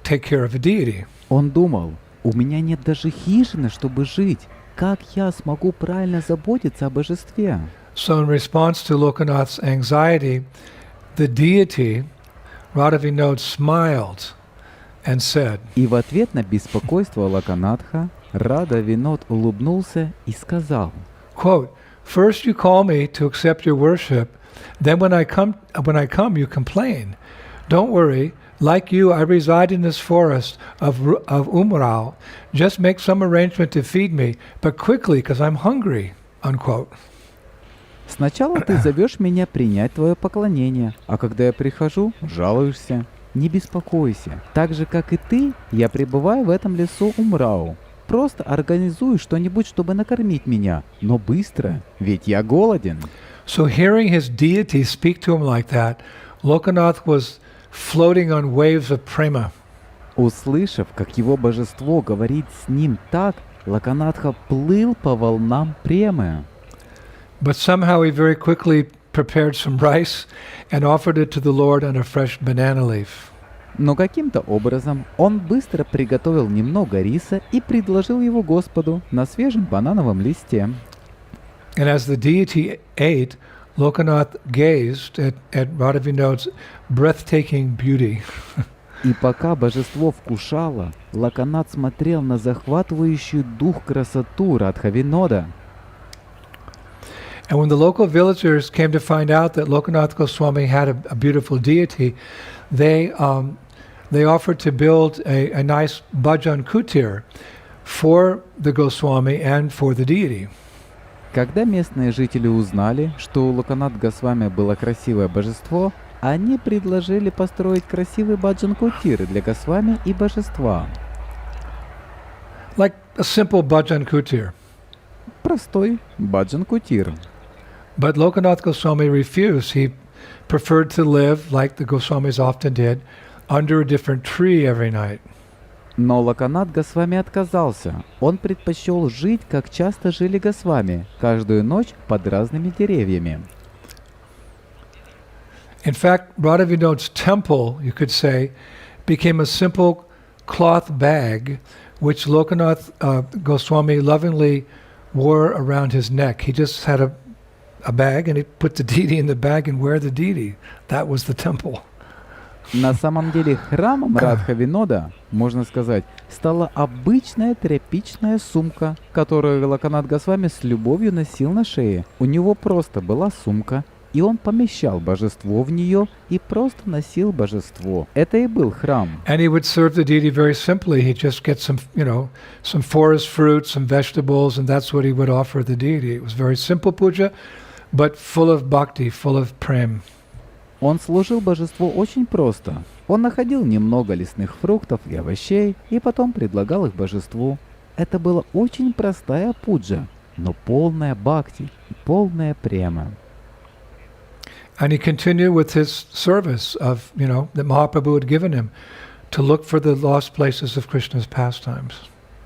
take care of a deity? Он думал: у меня нет даже хижины, чтобы жить. Как я смогу правильно заботиться о божестве? So in response to Lokanath's anxiety, the deity, Radha Vinod, smiled and said, И в ответ на беспокойство Локанатха Радха-Винод улыбнулся и сказал: quote, first you call me to accept your worship, then when I come you complain. Don't worry, like you, I reside in this forest of Umrao. Just make some arrangement to feed me, but quickly, because I'm hungry, unquote. Сначала ты зовешь меня принять твое поклонение, а когда я прихожу, жалуешься. Не беспокойся. Так же, как и ты, я пребываю в этом лесу Умрау. Просто организуй что-нибудь, чтобы накормить меня, но быстро, ведь я голоден. So hearing his deity speak to him like that, Lokanath was floating on waves of prema. Услышав, как его божество говорит с ним так, Локанатха плыл по волнам премы. But somehow he very quickly prepared some rice and offered it to the Lord on a fresh banana leaf. Но каким-то образом он быстро приготовил немного риса и предложил его Господу на свежем банановом листе. And as the deity ate, Lokanath gazed at Radha Vinod's breathtaking beauty. И пока божество вкушало, Локанат смотрел на захватывающую дух красоту Радха-Винода. And when the local villagers came to find out that Lokanath Goswami had a beautiful deity, they offered to build a nice bhajan kutir for the Goswami and for the deity. Когда местные жители узнали, что у Локанат Госвами было красивое божество, они предложили построить красивый баджан-кутир для Госвами и божества. Like a simple bhajan kutir. Простой баджан-кутир. But Lokanath Goswami refused. He preferred to live, like the Goswamis often did, under a different tree every night. Но Локанат Госвами отказался. Он предпочел жить, как часто жили Госвами, каждую ночь под разными деревьями. In fact, Radhavinod's temple, you could say, became a simple cloth bag which Lokanath Goswami lovingly wore around his neck. He just had a bag and he put the deity in the bag and wear the deity. That was the temple. На самом деле храмом Радха-Винода, можно сказать, стала обычная тряпичная сумка, которую Локанат Госвами с любовью носил на шее. У него просто была сумка, и он помещал божество в нее и просто носил божество. Это и был храм. And he would serve the deity very simply. He'd just get some, some forest fruits, some vegetables, and that's what he would offer the deity. It was very simple puja, but full of bhakti, full of prem. Он служил божеству очень просто. Он находил немного лесных фруктов и овощей, и потом предлагал их божеству. Это была очень простая пуджа, но полная бхакти и полная према. And he continued with his service of, that Mahaprabhu had given him to look for the lost places of Krishna's pastimes.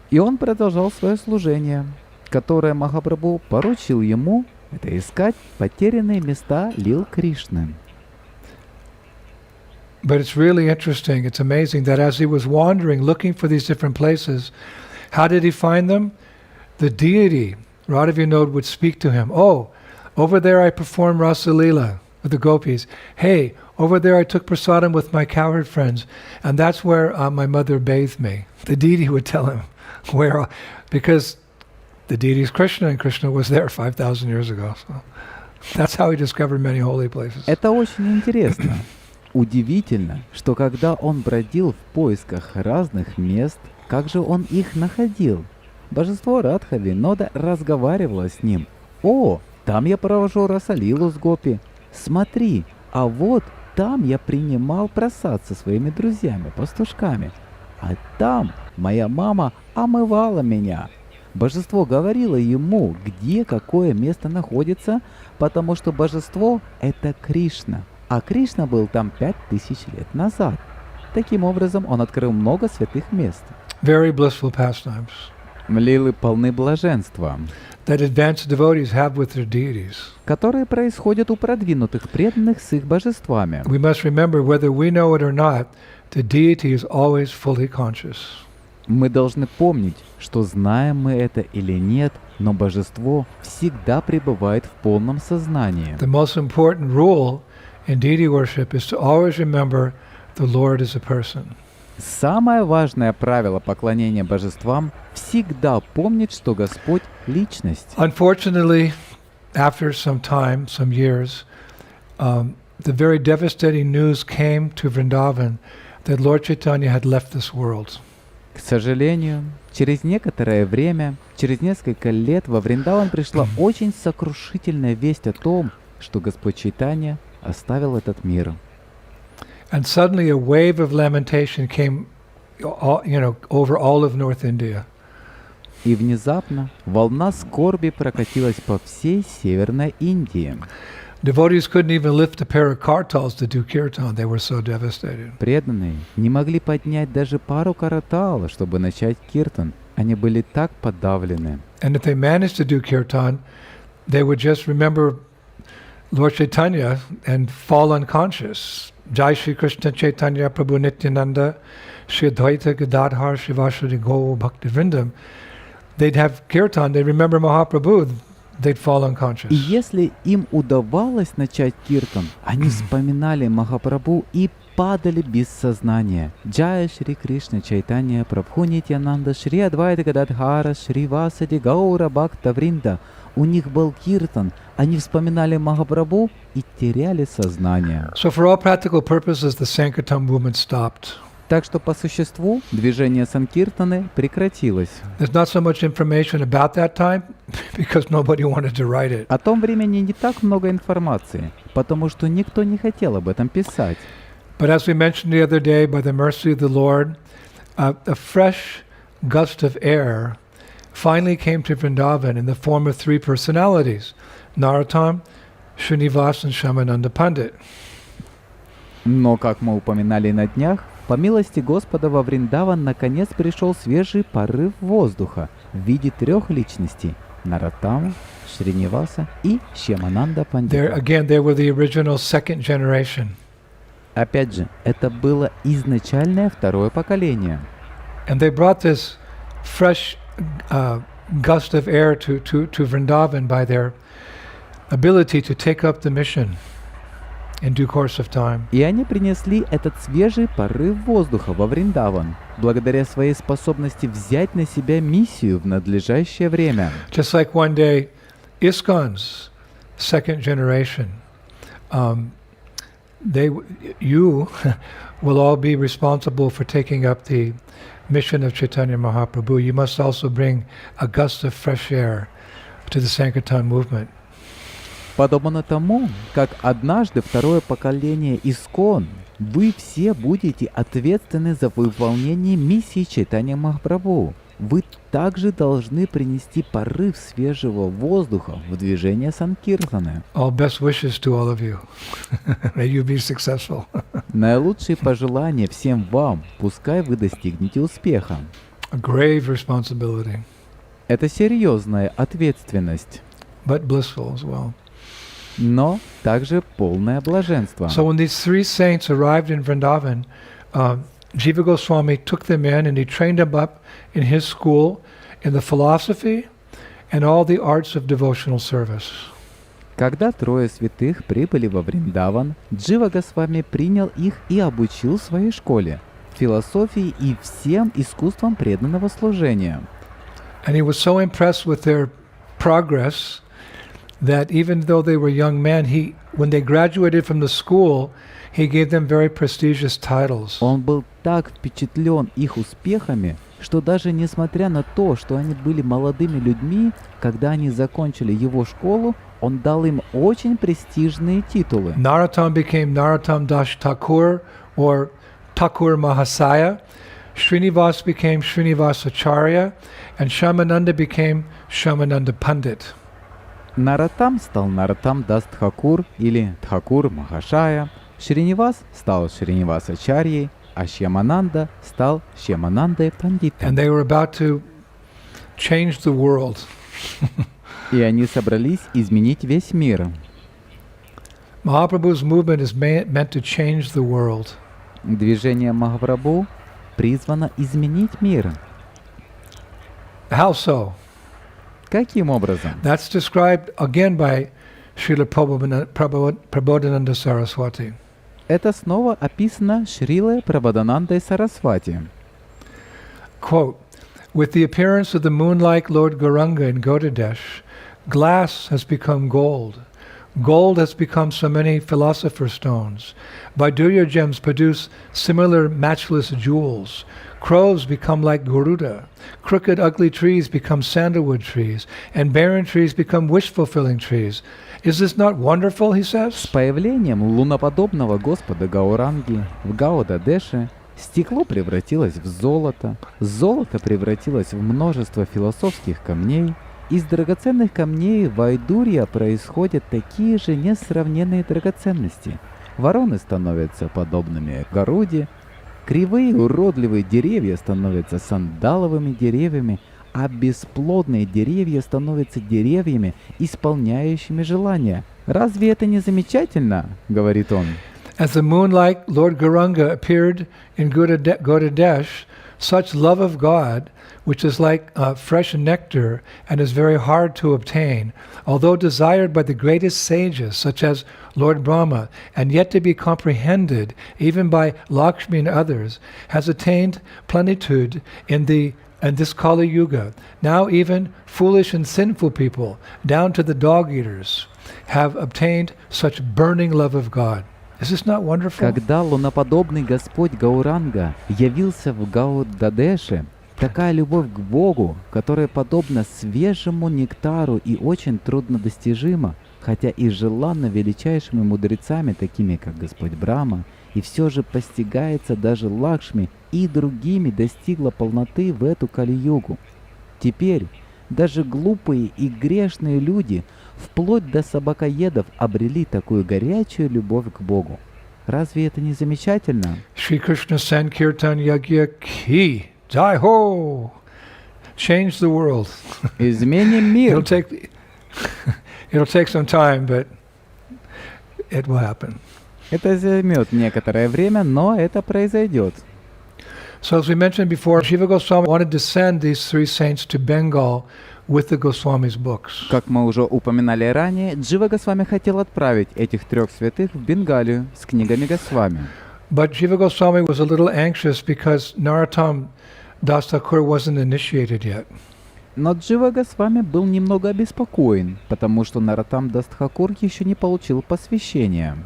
И он продолжал свое служение, которое Махапрабху поручил ему, это искать потерянные места лил Кришны. But it's really interesting, it's amazing that as he was wandering, looking for these different places, how did he find them? The deity, Radhavinod, would speak to him. Oh, over there I performed Rasa Leela with the gopis. Hey, over there I took prasadam with my cowherd friends, and that's where my mother bathed me. The deity would tell him where, because the deity is Krishna, and Krishna was there 5,000 years ago. So that's how he discovered many holy places. Это очень интересно. Удивительно, что когда он бродил в поисках разных мест, как же он их находил? Божество Радха-Винода разговаривало с ним. «О, там я провожу Расалилу с гопи. Смотри, а вот там я принимал просад со своими друзьями, пастушками. А там моя мама омывала меня». Божество говорило ему, где какое место находится, потому что божество — это Кришна. А Кришна был там 5000 лет назад. Таким образом, он открыл много святых мест. Very blissful pastimes. Лилы полны блаженства, That advanced devotees have with their deities. которые происходят у продвинутых преданных с их божествами. We must remember, whether we know it or not, the deity is always fully conscious. Мы должны помнить, что знаем мы это или нет, но божество всегда пребывает в полном сознании. The most important rule in deity worship is to always remember the Lord is a person. Самое важное правило поклонения божествам — всегда помнить, что Господь — личность. Unfortunately, after some time, some years, the very devastating news came to Vrindavan that Lord Chaitanya had left this world. К сожалению, через некоторое время, через несколько лет во Вриндаван пришла очень сокрушительная весть о том, что Господь Чайтанья оставил этот мир. And suddenly a wave of lamentation came, over all of North India. И внезапно волна скорби прокатилась по всей Северной Индии. Devotees couldn't even lift a pair of kartals to do kirtan. They were so devastated. Преданные не могли поднять даже пару каратал, чтобы начать киртан. Они были так подавлены. And if they managed to do kirtan, they would just remember Lord Chaitanya and fall unconscious. Jai Shri Krishna Chaitanya Prabhu Nityananda Shri Advaita Gadadhar Shivashri Go Bhakti Vrindam. They'd have kirtan, they'd remember Mahaprabhu, they'd fall unconscious. И если им удавалось начать киртан, они вспоминали Махапрабху и падали без сознания. Джая Шри Кришна Чайтанья Прабху Нитьянанда Шри Адвайта Гададхара Шри Васади Гаура Бхакта Вринда. У них был киртан, они вспоминали Махапрабху и теряли сознание. So for all practical purposes, the Sankirtan movement stopped. Так что по существу движение Санкиртаны прекратилось. There's not so much information about that time because nobody wanted to write it. О том времени не так много информации, потому что никто не хотел об этом писать. But as we mentioned the other day, by the mercy of the Lord, a fresh gust of air finally came to Vrindavan in the form of three personalities: Narottam, Srinivas and Shamananda Pandit. Но, как мы упоминали на днях, по милости Господа во Вриндаван наконец пришел свежий порыв воздуха в виде 3 личностей – Нароттамы, Шриниваса и Шьямананда There Пандита. again, they were the original second generation. Опять же, это было изначальное 2-е поколение. And they brought this fresh gust of air to Vrindavan by their ability to take up the mission in due course of time. И они принесли этот свежий порыв воздуха во Вриндаван, благодаря своей способности взять на себя миссию в надлежащее время. Just like one day, ISKCON's second generation, you will all be responsible for taking up the mission of Chaitanya Mahaprabhu. You must also bring a gust of fresh air to the Sankirtan movement. Подобно тому, как однажды 2-е поколение ИСККОН, вы все будете ответственны за выполнение миссии Чайтанья Махапрабху. Вы также должны принести порыв свежего воздуха в движение Санкиртаны. All best wishes to all of you. May you be successful. Наилучшие пожелания всем вам, пускай вы достигнете успеха. A grave responsibility, Это серьезная ответственность, but blissful as well. но также полное блаженство. So when these 3 saints arrived in Vrindavan, Jiva Goswami took them in and he trained them up in his school in the philosophy and all the arts of devotional service. Когда 3 святых прибыли во Вриндаван, Джива Госвами принял их и обучил в своей школе, философии и всем искусствам преданного служения. And he was so impressed with their progress that even though they were young men, when they graduated from the school, he gave them very prestigious titles. Он был так впечатлен их успехами, что даже несмотря на то, что они были молодыми людьми, когда они закончили его школу, он дал им очень престижные титулы. Narottam became Narottam Das Thakur or Thakur Mahasaya. Srinivas became Srinivas Acharya, and Shamananda became Shamananda Pandit. Нароттам стал Нароттам Дас Тхакур или Тхакур Махашая, Шринивас стал Шринивас Ачарьей, а Шьямананда стал Шьяманандой Пандитом. And they were about to change the world. И они собрались изменить весь мир. Mahaprabhu's movement is meant to change the world. Движение Махапрабху призвано изменить мир. How so? Каким образом? That's described again by Srila Prabodhananda Saraswati. Это снова описано Шрилой Прабхупадой Сарасвати. Quote, with the appearance of the moon-like Lord Gauranga in Godadesh, glass has become gold. Gold has become so many philosopher's stones. Vaidurya gems produce similar matchless jewels. Crows become like Garuda. Crooked, ugly trees become sandalwood trees. And barren trees become wish-fulfilling trees. Is this not wonderful, he С says? появлением луноподобного Господа Гауранги в Гаудадеше стекло превратилось в золото, золото превратилось в множество философских камней, из драгоценных камней Вайдурья происходят такие же несравненные драгоценности. Вороны становятся подобными Гаруде, кривые уродливые деревья становятся сандаловыми деревьями, а бесплодные деревья становятся деревьями, исполняющими желания. Разве это не замечательно? Говорит он. As the moon-like Lord Gauranga appeared in Godadesh, such love of God, which is like fresh nectar and is very hard to obtain, although desired by the greatest sages such as Lord Brahma, and yet to be comprehended even by Lakshmi and others, has attained plenitude in this Kali Yuga. Now even foolish and sinful people, down to the dog-eaters, have obtained such burning love of God. Is this not wonderful? Когда луноподобный Господь Гауранга явился в Гаудадеше, такая любовь к Богу, которая подобна свежему нектару и очень труднодостижима, хотя и желанна величайшими мудрецами, такими как Господь Брахма, и все же постигается даже Лакшми и другими, достигла полноты в эту Кали-югу. Теперь Даже глупые и грешные люди, вплоть до собакоедов, обрели такую горячую любовь к Богу. Разве это не замечательно? Shri Krishna Sankirtan Yagya Ki Jai Ho! Change the world. Изменим мир. It'll take some time, but it will happen. Это займет некоторое время, но это произойдет. So as we mentioned before, Jiva Goswami wanted to send these three saints to Bengal with the Goswami's books. Как мы уже упоминали ранее, Джива Госвами хотел отправить этих трех святых в Бенгалию с книгами Госвами. But Jiva Goswami was a little anxious because Narottam Das Thakur wasn't initiated yet. Но Джива Госвами был немного обеспокоен, потому что Нароттам Дас Тхакур еще не получил посвящения.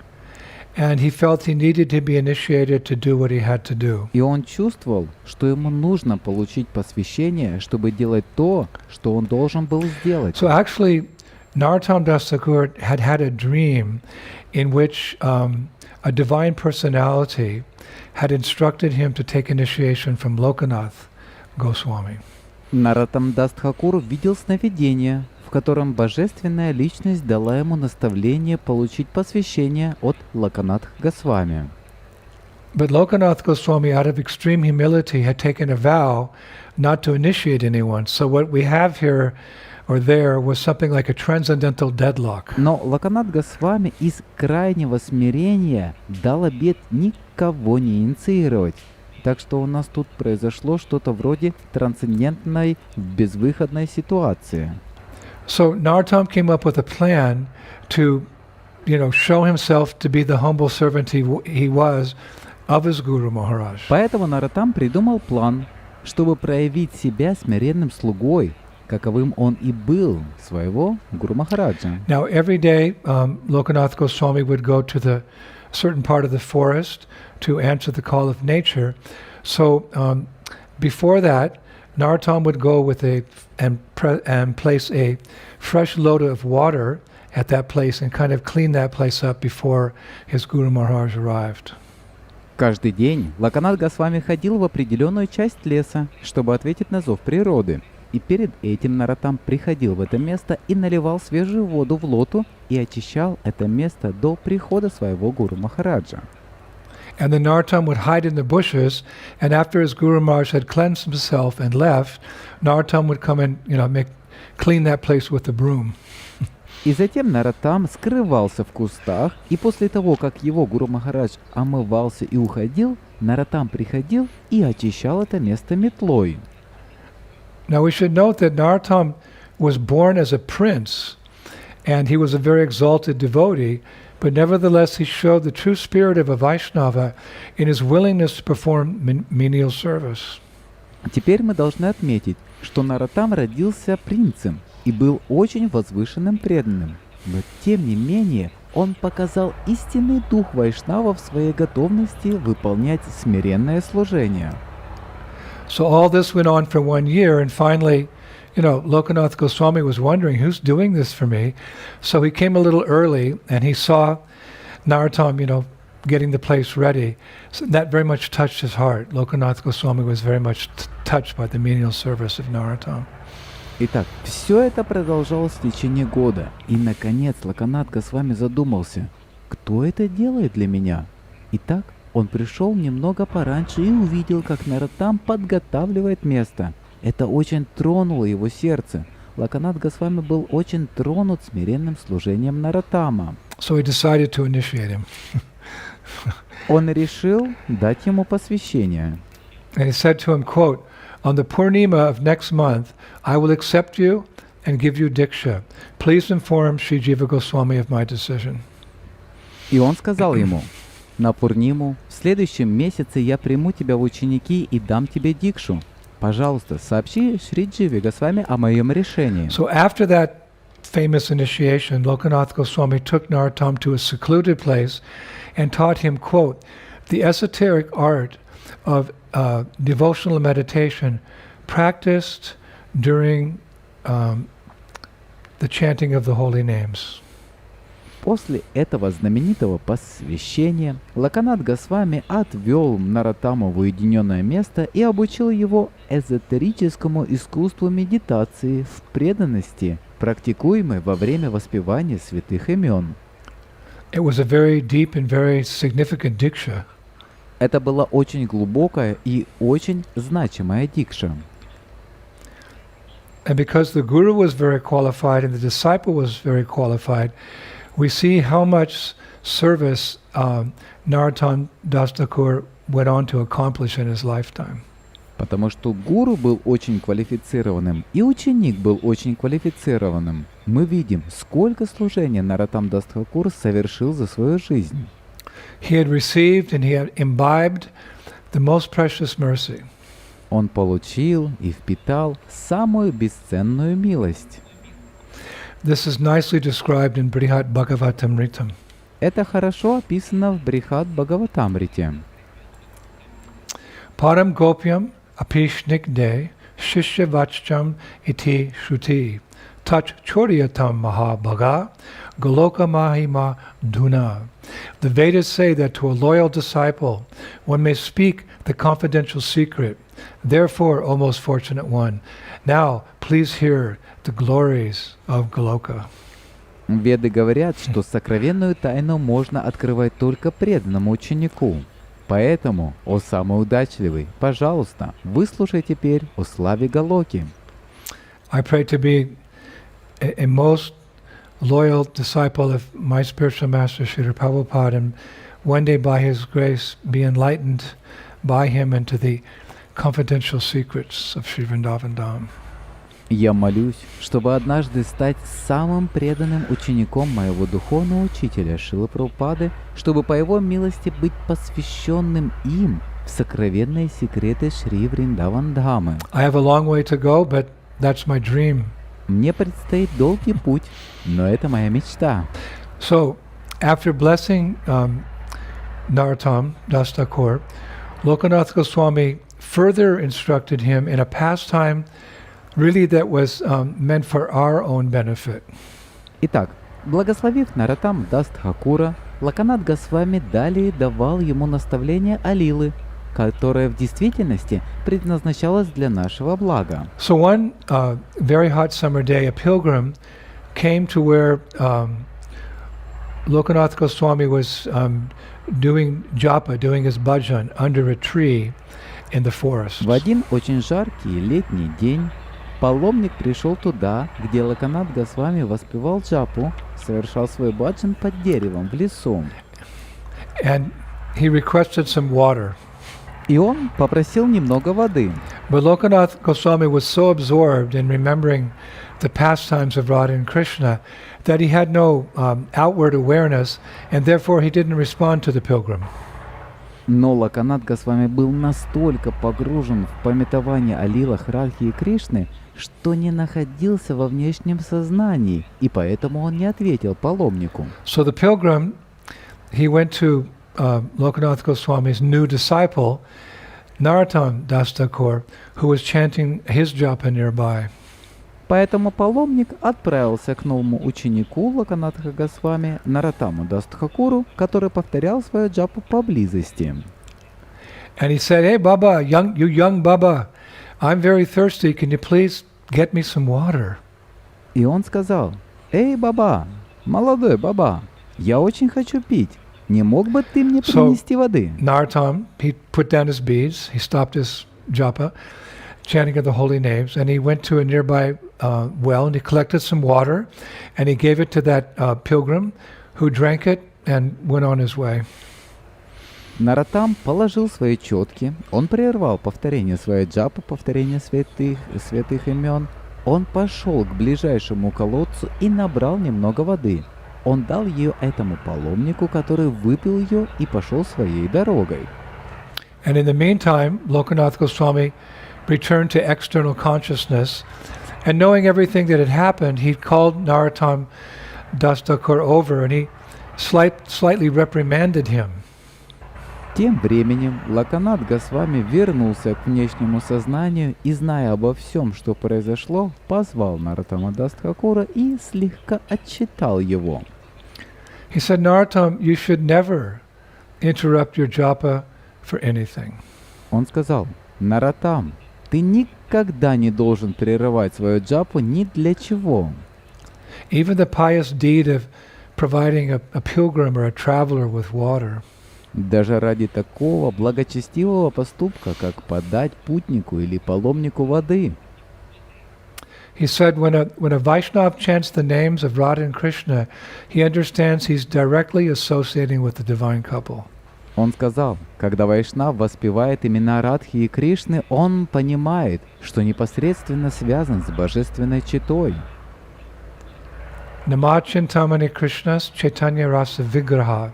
And he felt he needed to be initiated to do what he had to do. И он чувствовал, что ему нужно получить посвящение, чтобы делать то, что он должен был сделать. So actually, Narottam Das Thakur had had a dream in which a divine personality had instructed him to take initiation from Lokanath Goswami. Нароттам Дас Тхакур видел сновидение, в котором божественная личность дала ему наставление получить посвящение от Локанатх Госвами. But Lokanath Goswami, out of extreme humility, had taken a vow not to initiate anyone. So what we have here or there was something like a transcendental deadlock. Но Локанатх Госвами из крайнего смирения дал обет никого не инициировать. Так что у нас тут произошло что-то вроде трансцендентной безвыходной ситуации. So Narottam came up with a plan to, show himself to be the humble servant he was of his Guru Maharaj. Поэтому Нароттам придумал план, чтобы проявить себя смиренным слугой, каковым он и был, своего Гуру Махараджа. Now every day, Lokanath Goswami would go to the certain part of the forest to answer the call of nature. So before that, Narottam would go with and place a fresh load of water at that place and kind of clean that place up before his Guru Maharaj arrived. Каждый день Локанатх Госвами ходил в определенную часть леса, чтобы ответить на зов природы. И перед этим Нароттам приходил в это место и наливал свежую воду в лоту и очищал это место до прихода своего Гуру Махараджа. And then Narottam would hide in the bushes, and after his Guru Maharaj had cleansed himself and left, Narottam would come and clean that place with a broom. И затем Нароттам скрывался в кустах, и после того, как его Гуру Махарадж омывался и уходил, Нароттам приходил и очищал это место метлой. Now we should note that Narottam was born as a prince, and he was a very exalted devotee, but nevertheless he showed the true spirit of a Vaishnava in his willingness to perform menial service. Теперь мы должны отметить, что Нароттам родился принцем и был очень возвышенным преданным. Но тем не менее, он показал истинный дух Вайшнава в своей готовности выполнять смиренное служение. So all this went on for 1 year, and finally, Lokanath Goswami was wondering, who's doing this for me? So he came a little early, and he saw Narottam, getting the place ready. So that very much touched his heart. Lokanath Goswami was very much touched by the menial service of Narottam. Итак, все это продолжалось в течение года, и, наконец, Локанатх Госвами задумался, кто это делает для меня? Итак, он пришел немного пораньше и увидел, как Нароттам подготавливает место. Это очень тронуло его сердце. Локанатх Госвами был очень тронут смиренным служением Нароттама. So he decided to initiate him. Он решил дать ему посвящение. And he said to him, quote, "On the Purnima of next month, I will accept you and give you diksha. Please inform Sri Jiva Goswami of my decision." И он сказал ему, на Пурниму, в следующем месяце я приму тебя в ученики и дам тебе дикшу. Пожалуйста, сообщи Шри Дживе Госвами о моем решении. So after that famous initiation, Lokanath Goswami took Narottam to a secluded place and taught him, quote, "the esoteric art of devotional meditation practiced during the chanting of the holy names." После этого знаменитого посвящения Локанат Госвами отвел Нароттаму в уединенное место и обучил его эзотерическому искусству медитации в преданности, практикуемой во время воспевания святых имен. It was a very deep and very significant diksha. Это была очень глубокая и очень значимая дикша. And because the guru was very qualified and the disciple was very qualified, we see how much service Narottam Das Thakur went on to accomplish in his lifetime. Потому что гуру был очень квалифицированным, и ученик был очень квалифицированным. Мы видим, сколько служения Нароттам Das Thakur совершил за свою жизнь. He had received and he had imbibed the most precious mercy. Он получил и впитал самую бесценную милость. This is nicely described in Brihad Bhagavatamritam. Это хорошо описано в Брихад Бхагаватамрите. Param gopyam apishnikde shishyavachcham iti shruti tach choryatam mahabhaga goloka mahima dhuna. The Vedas say that to a loyal disciple one may speak the confidential secret. Therefore, O most fortunate one, now please hear the glories of Goloka. Веды говорят, что сокровенную тайну можно открывать только преданному ученику. Поэтому, о самый удачливый, пожалуйста, выслушай теперь о славе Галоки. I pray to be a most loyal disciple of my spiritual master, Srila Prabhupada, and one day by his grace be enlightened by him into the confidential secrets of Sri Vrindavan Dham. Я молюсь, чтобы однажды стать самым преданным учеником моего духовного учителя Шрилы Прабхупады, чтобы по его милости быть посвященным им в сокровенные секреты Шри Вриндаван Дхамы. I have a long way to go, but that's my dream. Мне предстоит долгий путь, но это моя мечта. So, after blessing Narottam Das Thakur, Lokanath Goswami further instructed him in a pastime really that was meant for our own benefit. Итак, благословив Нароттам Дас Тхакура, Локанат Госвами далее давал ему наставление о лилы, которое в действительности предназначалось для нашего блага. So one very hot summer day, a pilgrim came to where Lokanath Goswami was doing japa, doing his bhajan under a tree in the forest. В один очень жаркий летний день паломник пришел туда, где Локанат Госвами воспевал джапу, совершал свой баджан под деревом в лесу. And he requested some water. И он попросил немного воды. But Lokanath Goswami was so absorbed in remembering the pastimes of Radha and Krishna that he had no outward awareness, and therefore he didn't respond to the pilgrim. Но Локанат Госвами был настолько погружен в памятование о лилах Радхи и Кришны, что не находился во внешнем сознании, и поэтому он не ответил паломнику. So the pilgrim, he went to Lokanath Goswami's new disciple, Narottam Das Thakur, who was chanting his japa nearby. Поэтому паломник отправился к новому ученику Локанатха Госвами Нароттаму Дас Тхакуру, который повторял свою джапу поблизости. And he said, "Hey Baba, you young Baba, I'm very thirsty. Can you please get me some water?" И он сказал: «Эй, Баба, молодой Баба, я очень хочу пить. Не мог бы ты мне принести воды?» Narottam, he put down his beads, he stopped his japa, chanting of the holy names, and he went to a nearby well and he collected some water and he gave it to that pilgrim who drank it and went on his way. Нароттам положил свои четки, он прервал повторение своей джапы, повторение святых имен. Он пошел к ближайшему колодцу и набрал немного воды. Он дал ее этому паломнику, который выпил ее и пошел своей дорогой. And in the meantime, Lokanath Goswami returned to external consciousness, and knowing everything that had happened, he called Narottam Das Thakur over and he slightly reprimanded him. Тем временем Локанат Госвами вернулся к внешнему сознанию и, зная обо всем, что произошло, позвал Нароттама Дас Тхакура и слегка отчитал его. He said, Narottam, you should never interrupt your japa for anything. Он сказал: Наротам, ты никогда не должен прерывать свою джапу ни для чего. Even the pious deed of providing a pilgrim or a traveler with water. Даже ради такого благочестивого поступка, как подать путнику или паломнику воды. He said when a Vaishnava chants the names of Radha and Krishna, he understands he's directly associating with the divine couple. Он сказал, когда Вайшнав воспевает имена Радхи и Кришны, он понимает, что непосредственно связан с божественной четой. Namachintamani Krishnas Chaitanya Rasa Vigraha.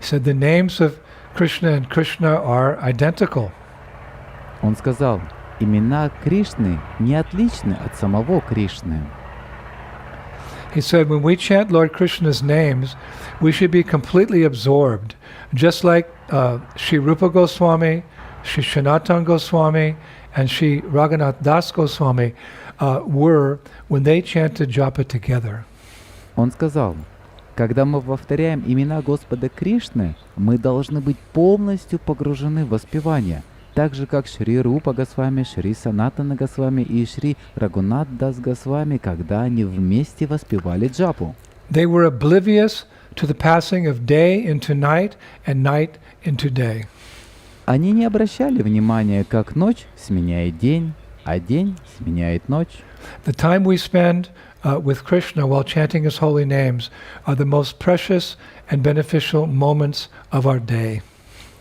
He said the names of Krishna and Krishna are identical. Он сказал, имена Кришны не отличны от самого Кришны. He said when we chant Lord Krishna's names, we should be completely absorbed, just like Sri Rupa Goswami, Sri Sanatana Goswami, and Sri Raghunath Das Goswami were when they chanted japa together. Он сказал, когда мы повторяем имена Господа Кришны, мы должны быть полностью погружены в воспевание, так же как Шри Рупа Госвами, Шри Санатана Госвами и Шри Рагунат Дас Госвами, когда они вместе воспевали джапу. They were oblivious to the passing of day into night and night into day. Они не обращали внимания, как ночь сменяет день, а день сменяет ночь. The time we spend with Krishna while chanting his holy names are the most precious and beneficial moments of our day.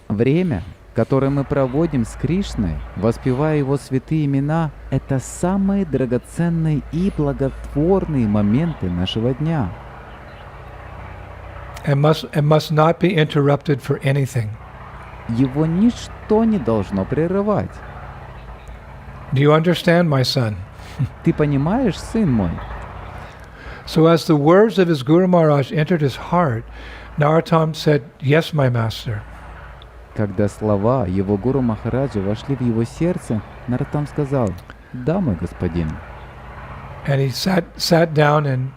Время, которое мы проводим с Кришной, воспевая Его святые имена, это самые драгоценные и благотворные моменты нашего дня. And must not be interrupted for anything. Его ничто не должно прерывать. Do you understand, my son? Ты понимаешь, сын мой? So as the words of his Guru Maharaj entered his heart, Narottam said, "Yes, my master." Когда слова его Гуру Махараджа вошли в его сердце, Наротам сказал: «Да, мой господин». And he sat down and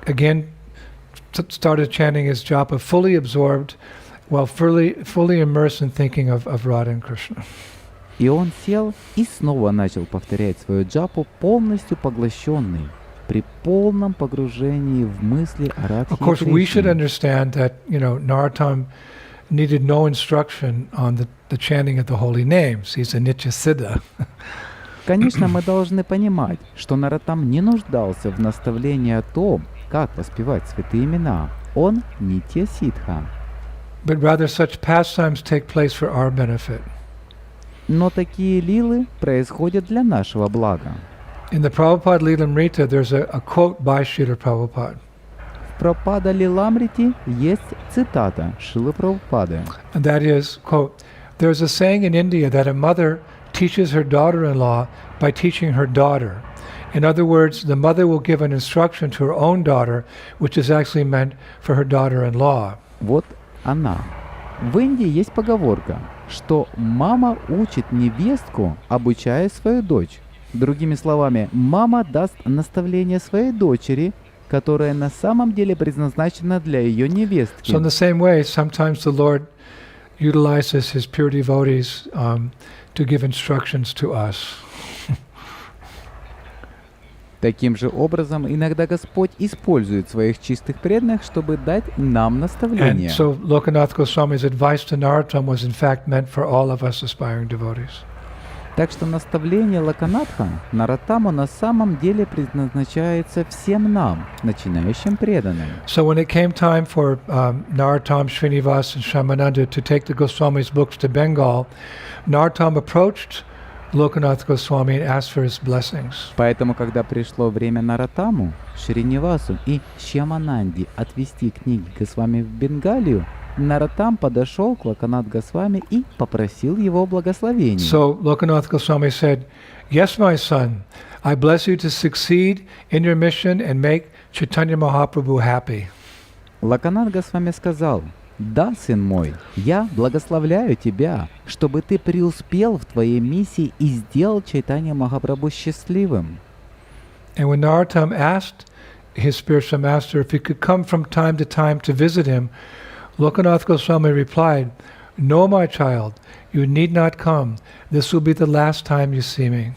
again started chanting his japa, fully absorbed, while fully immersed in thinking of Radha and Krishna. И он сел и снова начал повторять свою джапу, полностью поглощенный, при полном погружении в мысли о Радхе и Of course, we should Кришне. understand that, Narottam needed no instruction on the chanting of the holy names. He's a Nitya Siddha. Конечно, мы должны понимать, что Наротам не нуждался в наставлении о том, как воспевать святые имена. Он нитья ситха. But rather such pastimes take place for our benefit. Но такие лилы происходят для нашего блага. In the Prabhupada Lilamrita, there's a quote by Srila Prabhupada. В Прабхупада Лиламрити есть цитата Шрилы Прабхупады. And that is, quote, "There's a saying in India that a mother teaches her daughter-in-law by teaching her daughter. In other words, the mother will give an instruction to her own daughter, which is actually meant for her daughter-in-law." Вот она. В Индии есть поговорка, что мама учит невестку, обучая свою дочь. Другими словами, мама даст наставление своей дочери, которая на самом деле предназначена для ее невестки. So in the same way, sometimes the Lord utilizes his pure devotees to give instructions to us. Таким же образом, иногда Господь использует своих чистых преданных, чтобы дать нам наставление. And so Lokanath Goswami's advice to Narottam was in fact meant for all of us aspiring devotees. Так что наставление Локанатха Наротаму на самом деле предназначается всем нам, начинающим преданным. So when it came time for Narottam, Srinivas, and Shyamananda to take the Goswami's books to Bengal, Narottam approached Lokanath Goswami and asked for his blessings. Поэтому, когда пришло время Наротаму, Шринивасу и Шьямананди отвезти книги Госвами в Бенгалию, Наротам подошел к Локанат Госвами и попросил его благословения. So Lokanath Goswami said, "Yes, my son, I bless you to succeed in your mission and make Chaitanya Mahaprabhu happy." Локанат Госвами сказал: «Да, сын мой, я благословляю тебя, чтобы ты преуспел в твоей миссии и сделал Чайтанья Махапрабху счастливым». And when Narottam asked his spiritual master if he could come from time to visit him, Lokanath Goswami replied, "No, my child, you need not come. This will be the last time you see me."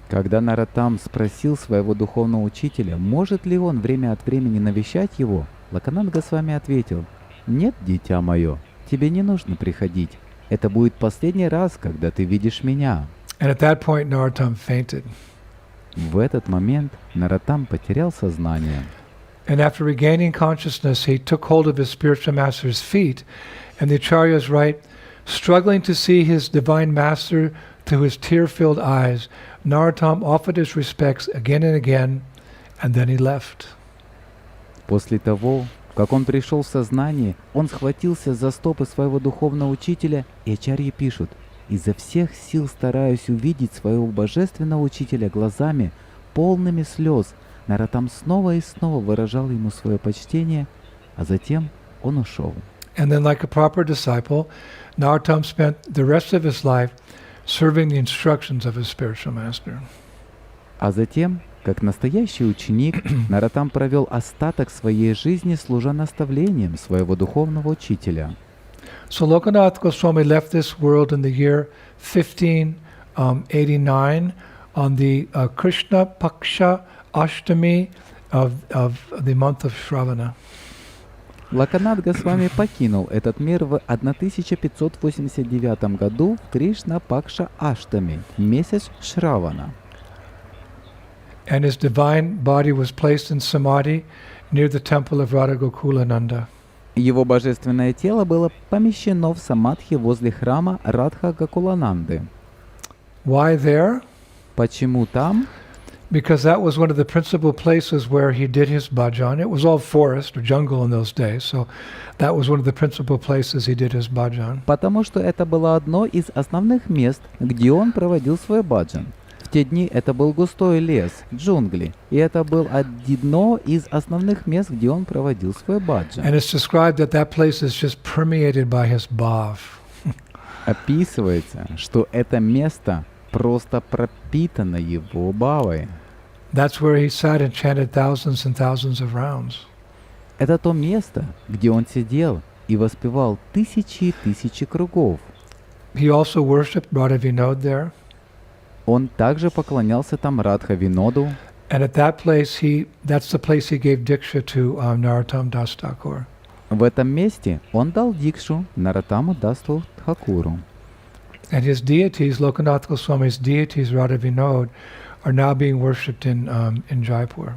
Когда Нароттам спросил своего духовного учителя, может ли он время от времени навещать его, Локанат Госвами ответил: «Нет, дитя мое, тебе не нужно приходить. Это будет последний раз, когда ты видишь меня». And at that point, Narottam fainted. В этот момент Нароттам потерял сознание. And after regaining consciousness, he took hold of his spiritual master's feet, and the acharyas write, struggling to see his divine master through his tear-filled eyes, Narottam offered his respects again and again, and then he left. После того, как он пришел в сознание, он схватился за стопы своего духовного учителя, и ачарьи пишут: «Изо всех сил стараюсь увидеть своего божественного учителя глазами, полными слез». Нароттам снова и снова выражал ему свое почтение, а затем он ушел. And then, like a proper disciple, Narottam spent the rest of his life serving the instructions of his spiritual master. А затем, как настоящий ученик, Нароттам провел остаток своей жизни, служа наставлением своего духовного учителя. So Lokanath Goswami left this world in the year 1589 on the Krishna Paksha Ashtami of the month of Shravana. Локанат Госвами покинул этот мир в 1589 году в Кришна Пакша Аштами, месяц Шравана. And his divine body was placed in samadhi near the temple of Radha Gokulananda. Его божественное тело было помещено в самадхи возле храма Радха Гокулананды. Why there? Почему там? Because that was one of the principal places where he did his bhajan. It was all forest or jungle in those days, so that was one of the principal places he did his bhajan. Потому что это было одно из основных мест, где он проводил свой баджан. В те дни это был густой лес, джунгли, и это было одно из основных мест, где он проводил свой баджан. And it's described that that place is just permeated by his bhav. Описывается, что это место просто пропитано его бхавой. That's where he sat and chanted thousands and thousands of rounds. Это то место, где он сидел и воспевал тысячи и тысячи кругов. He also worshipped Radha Vinod there. Он также поклонялся там Радха Виноду. And at that place, that's the place he gave diksha to Narottam Das Thakur. В этом месте он дал дикшу Нароттаму Дасу Тхакуру. And his deities, Lokanath Goswami's deities, Radha Vinod, are now being worshipped in Jaipur.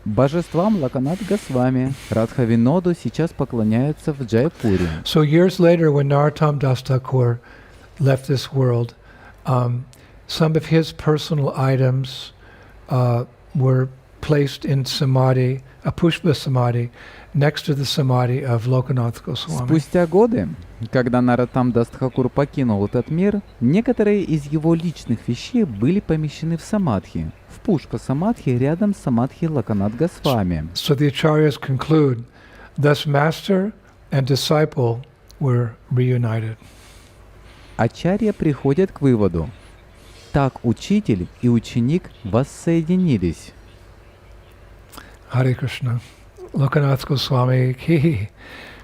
Божествам Локанат Госвами, Радха Виноду сейчас поклоняются в Джайпуре. So years later, when Narottam Das Thakur left this world, some of his personal items were placed in samadhi, a pushpa samadhi, next to the samadhi of Lokanath Goswami. Спустя годы, когда Нароттам Дас Тхакур покинул этот мир, некоторые из его личных вещей были помещены в самадхи, в пушка самадхи рядом с самадхи Локанат Госвами. So the acharyas conclude, thus master and disciple were reunited. Ачарья приходят к выводу: так учитель и ученик воссоединились. Hare Krishna. Lokanath Goswami ki,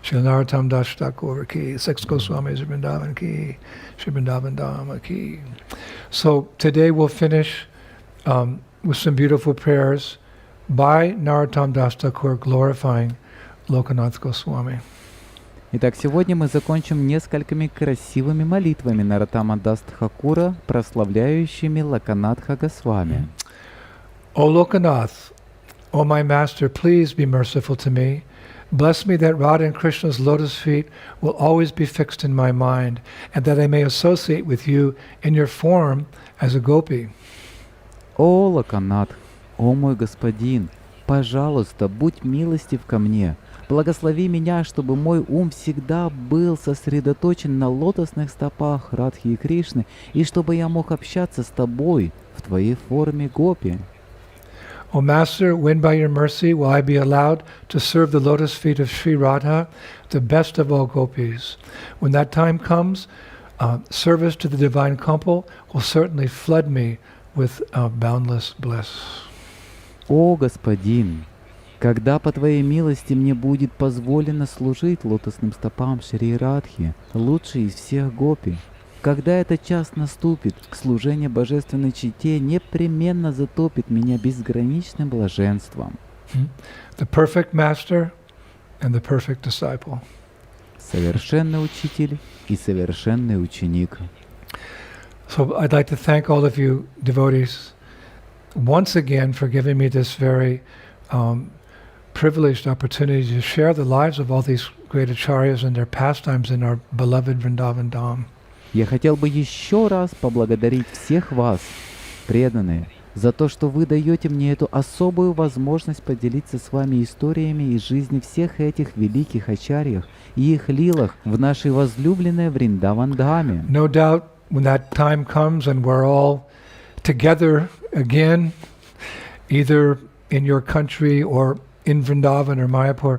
Srila Narottam Das Thakur ki, Six Goswamis of Vrindavan ki, Sri Vrindavan Dhamma ki. So today we'll finish with some beautiful prayers by Narottam Das Thakur glorifying Lokanath Goswami. Итак, сегодня мы закончим несколькими красивыми молитвами Нароттама Дас Тхакура, прославляющими Локанатха Госвами. O Lokanath, O my master, please be merciful to me. Bless me that Radha and Krishna's lotus feet will always be fixed in my mind, and that I may associate with you in your form as a gopi. О, Локанатх, о мой господин, пожалуйста, будь милостив ко мне. Благослови меня, чтобы мой ум всегда был сосредоточен на лотосных стопах Радхи и Кришны, и чтобы я мог общаться с тобой в твоей форме гопи. O Master, when by your mercy will I be allowed to serve the lotus feet of Sri Radha, the best of all gopis. When that time comes, service to the divine couple will certainly flood me with boundless bliss. О, господин, Когда по Твоей милости мне будет позволено служить лотосным стопам Шри Радхи, лучшей из всех гопи, когда этот час наступит, служение божественной чите непременно затопит меня безграничным блаженством. The perfect master and the perfect disciple. Совершенный учитель и совершенный ученик. So I'd like to thank all of you devotees once again for giving me this very privileged opportunity to share the lives of all these great acharyas and their pastimes in our beloved Vrindavan Dham. Я хотел бы еще раз поблагодарить всех вас, преданные, за то, что вы даете мне эту особую возможность поделиться с вами историями из жизни всех этих великих ачарьях и их лилах в нашей возлюбленной Вриндаван-дхаме. No doubt when that time comes and we're all together again, either in your country or in Vrindavan or Mayapur,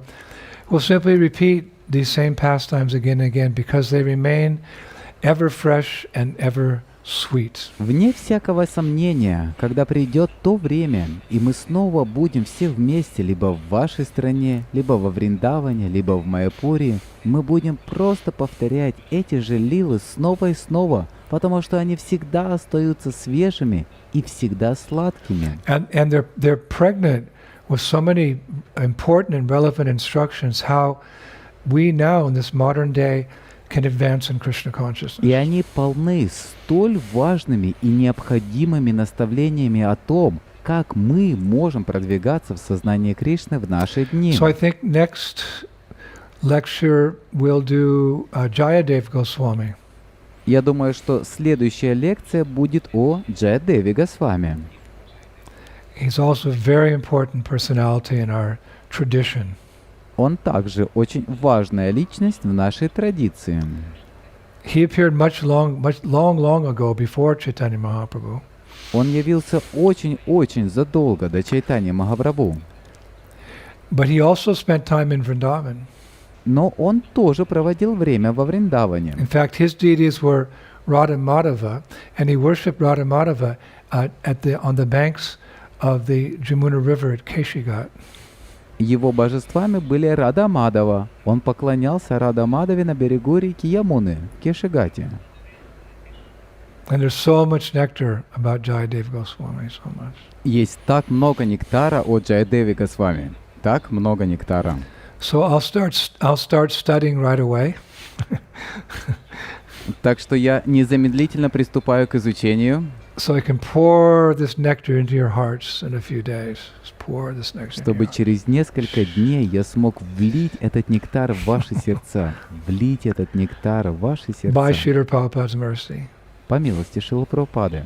we'll simply repeat these same pastimes again and again because they remain ever fresh and ever sweet. Вне всякого сомнения, когда придет то время, и мы снова будем все вместе, либо в вашей стране, либо во Вриндаване, либо в Майяпуре, мы будем просто повторять эти же лилы снова и снова, потому что они всегда остаются свежими и всегда сладкими. And they're pregnant with so many important and relevant instructions how we now in this modern day can advance in Krishna consciousness. И они полны столь важными и необходимыми наставлениями о том, как мы можем продвигаться в сознании Кришны в наши дни. So I think next lecture we'll do Jayadev Goswami. Я думаю, что следующая лекция будет о Джаядеве Госвами. He's also a very important personality in our tradition. Он также очень важная личность в нашей традиции. He appeared long ago before Chaitanya Mahaprabhu. Он явился очень-очень задолго до Чайтаньи Махапрабху. But he also spent time in Vrindavan. Но он тоже проводил время во Вриндаване. In fact, his deities were Radha Madhava, and he worshipped Radha Madhava on the banks of the Jamuna River at Keshigat. Его божествами были Рада Мадава. Он поклонялся Рада Мадаве на берегу реки Ямуны, в Кешигате. And there's so much nectar about Jayadev Goswami, so much. Есть так много нектара о Джаядеве Госвами. Так много нектара. So I'll start studying right away. Так что я незамедлительно приступаю к изучению, So I can pour this nectar into your hearts in a few days. Just pour this nectar into чтобы your hearts. через несколько дней я смог влить этот нектар в ваши сердца. Влить этот нектар в ваши By сердца. Srila Prabhupada's mercy. По милости Шрилы Прабхупады.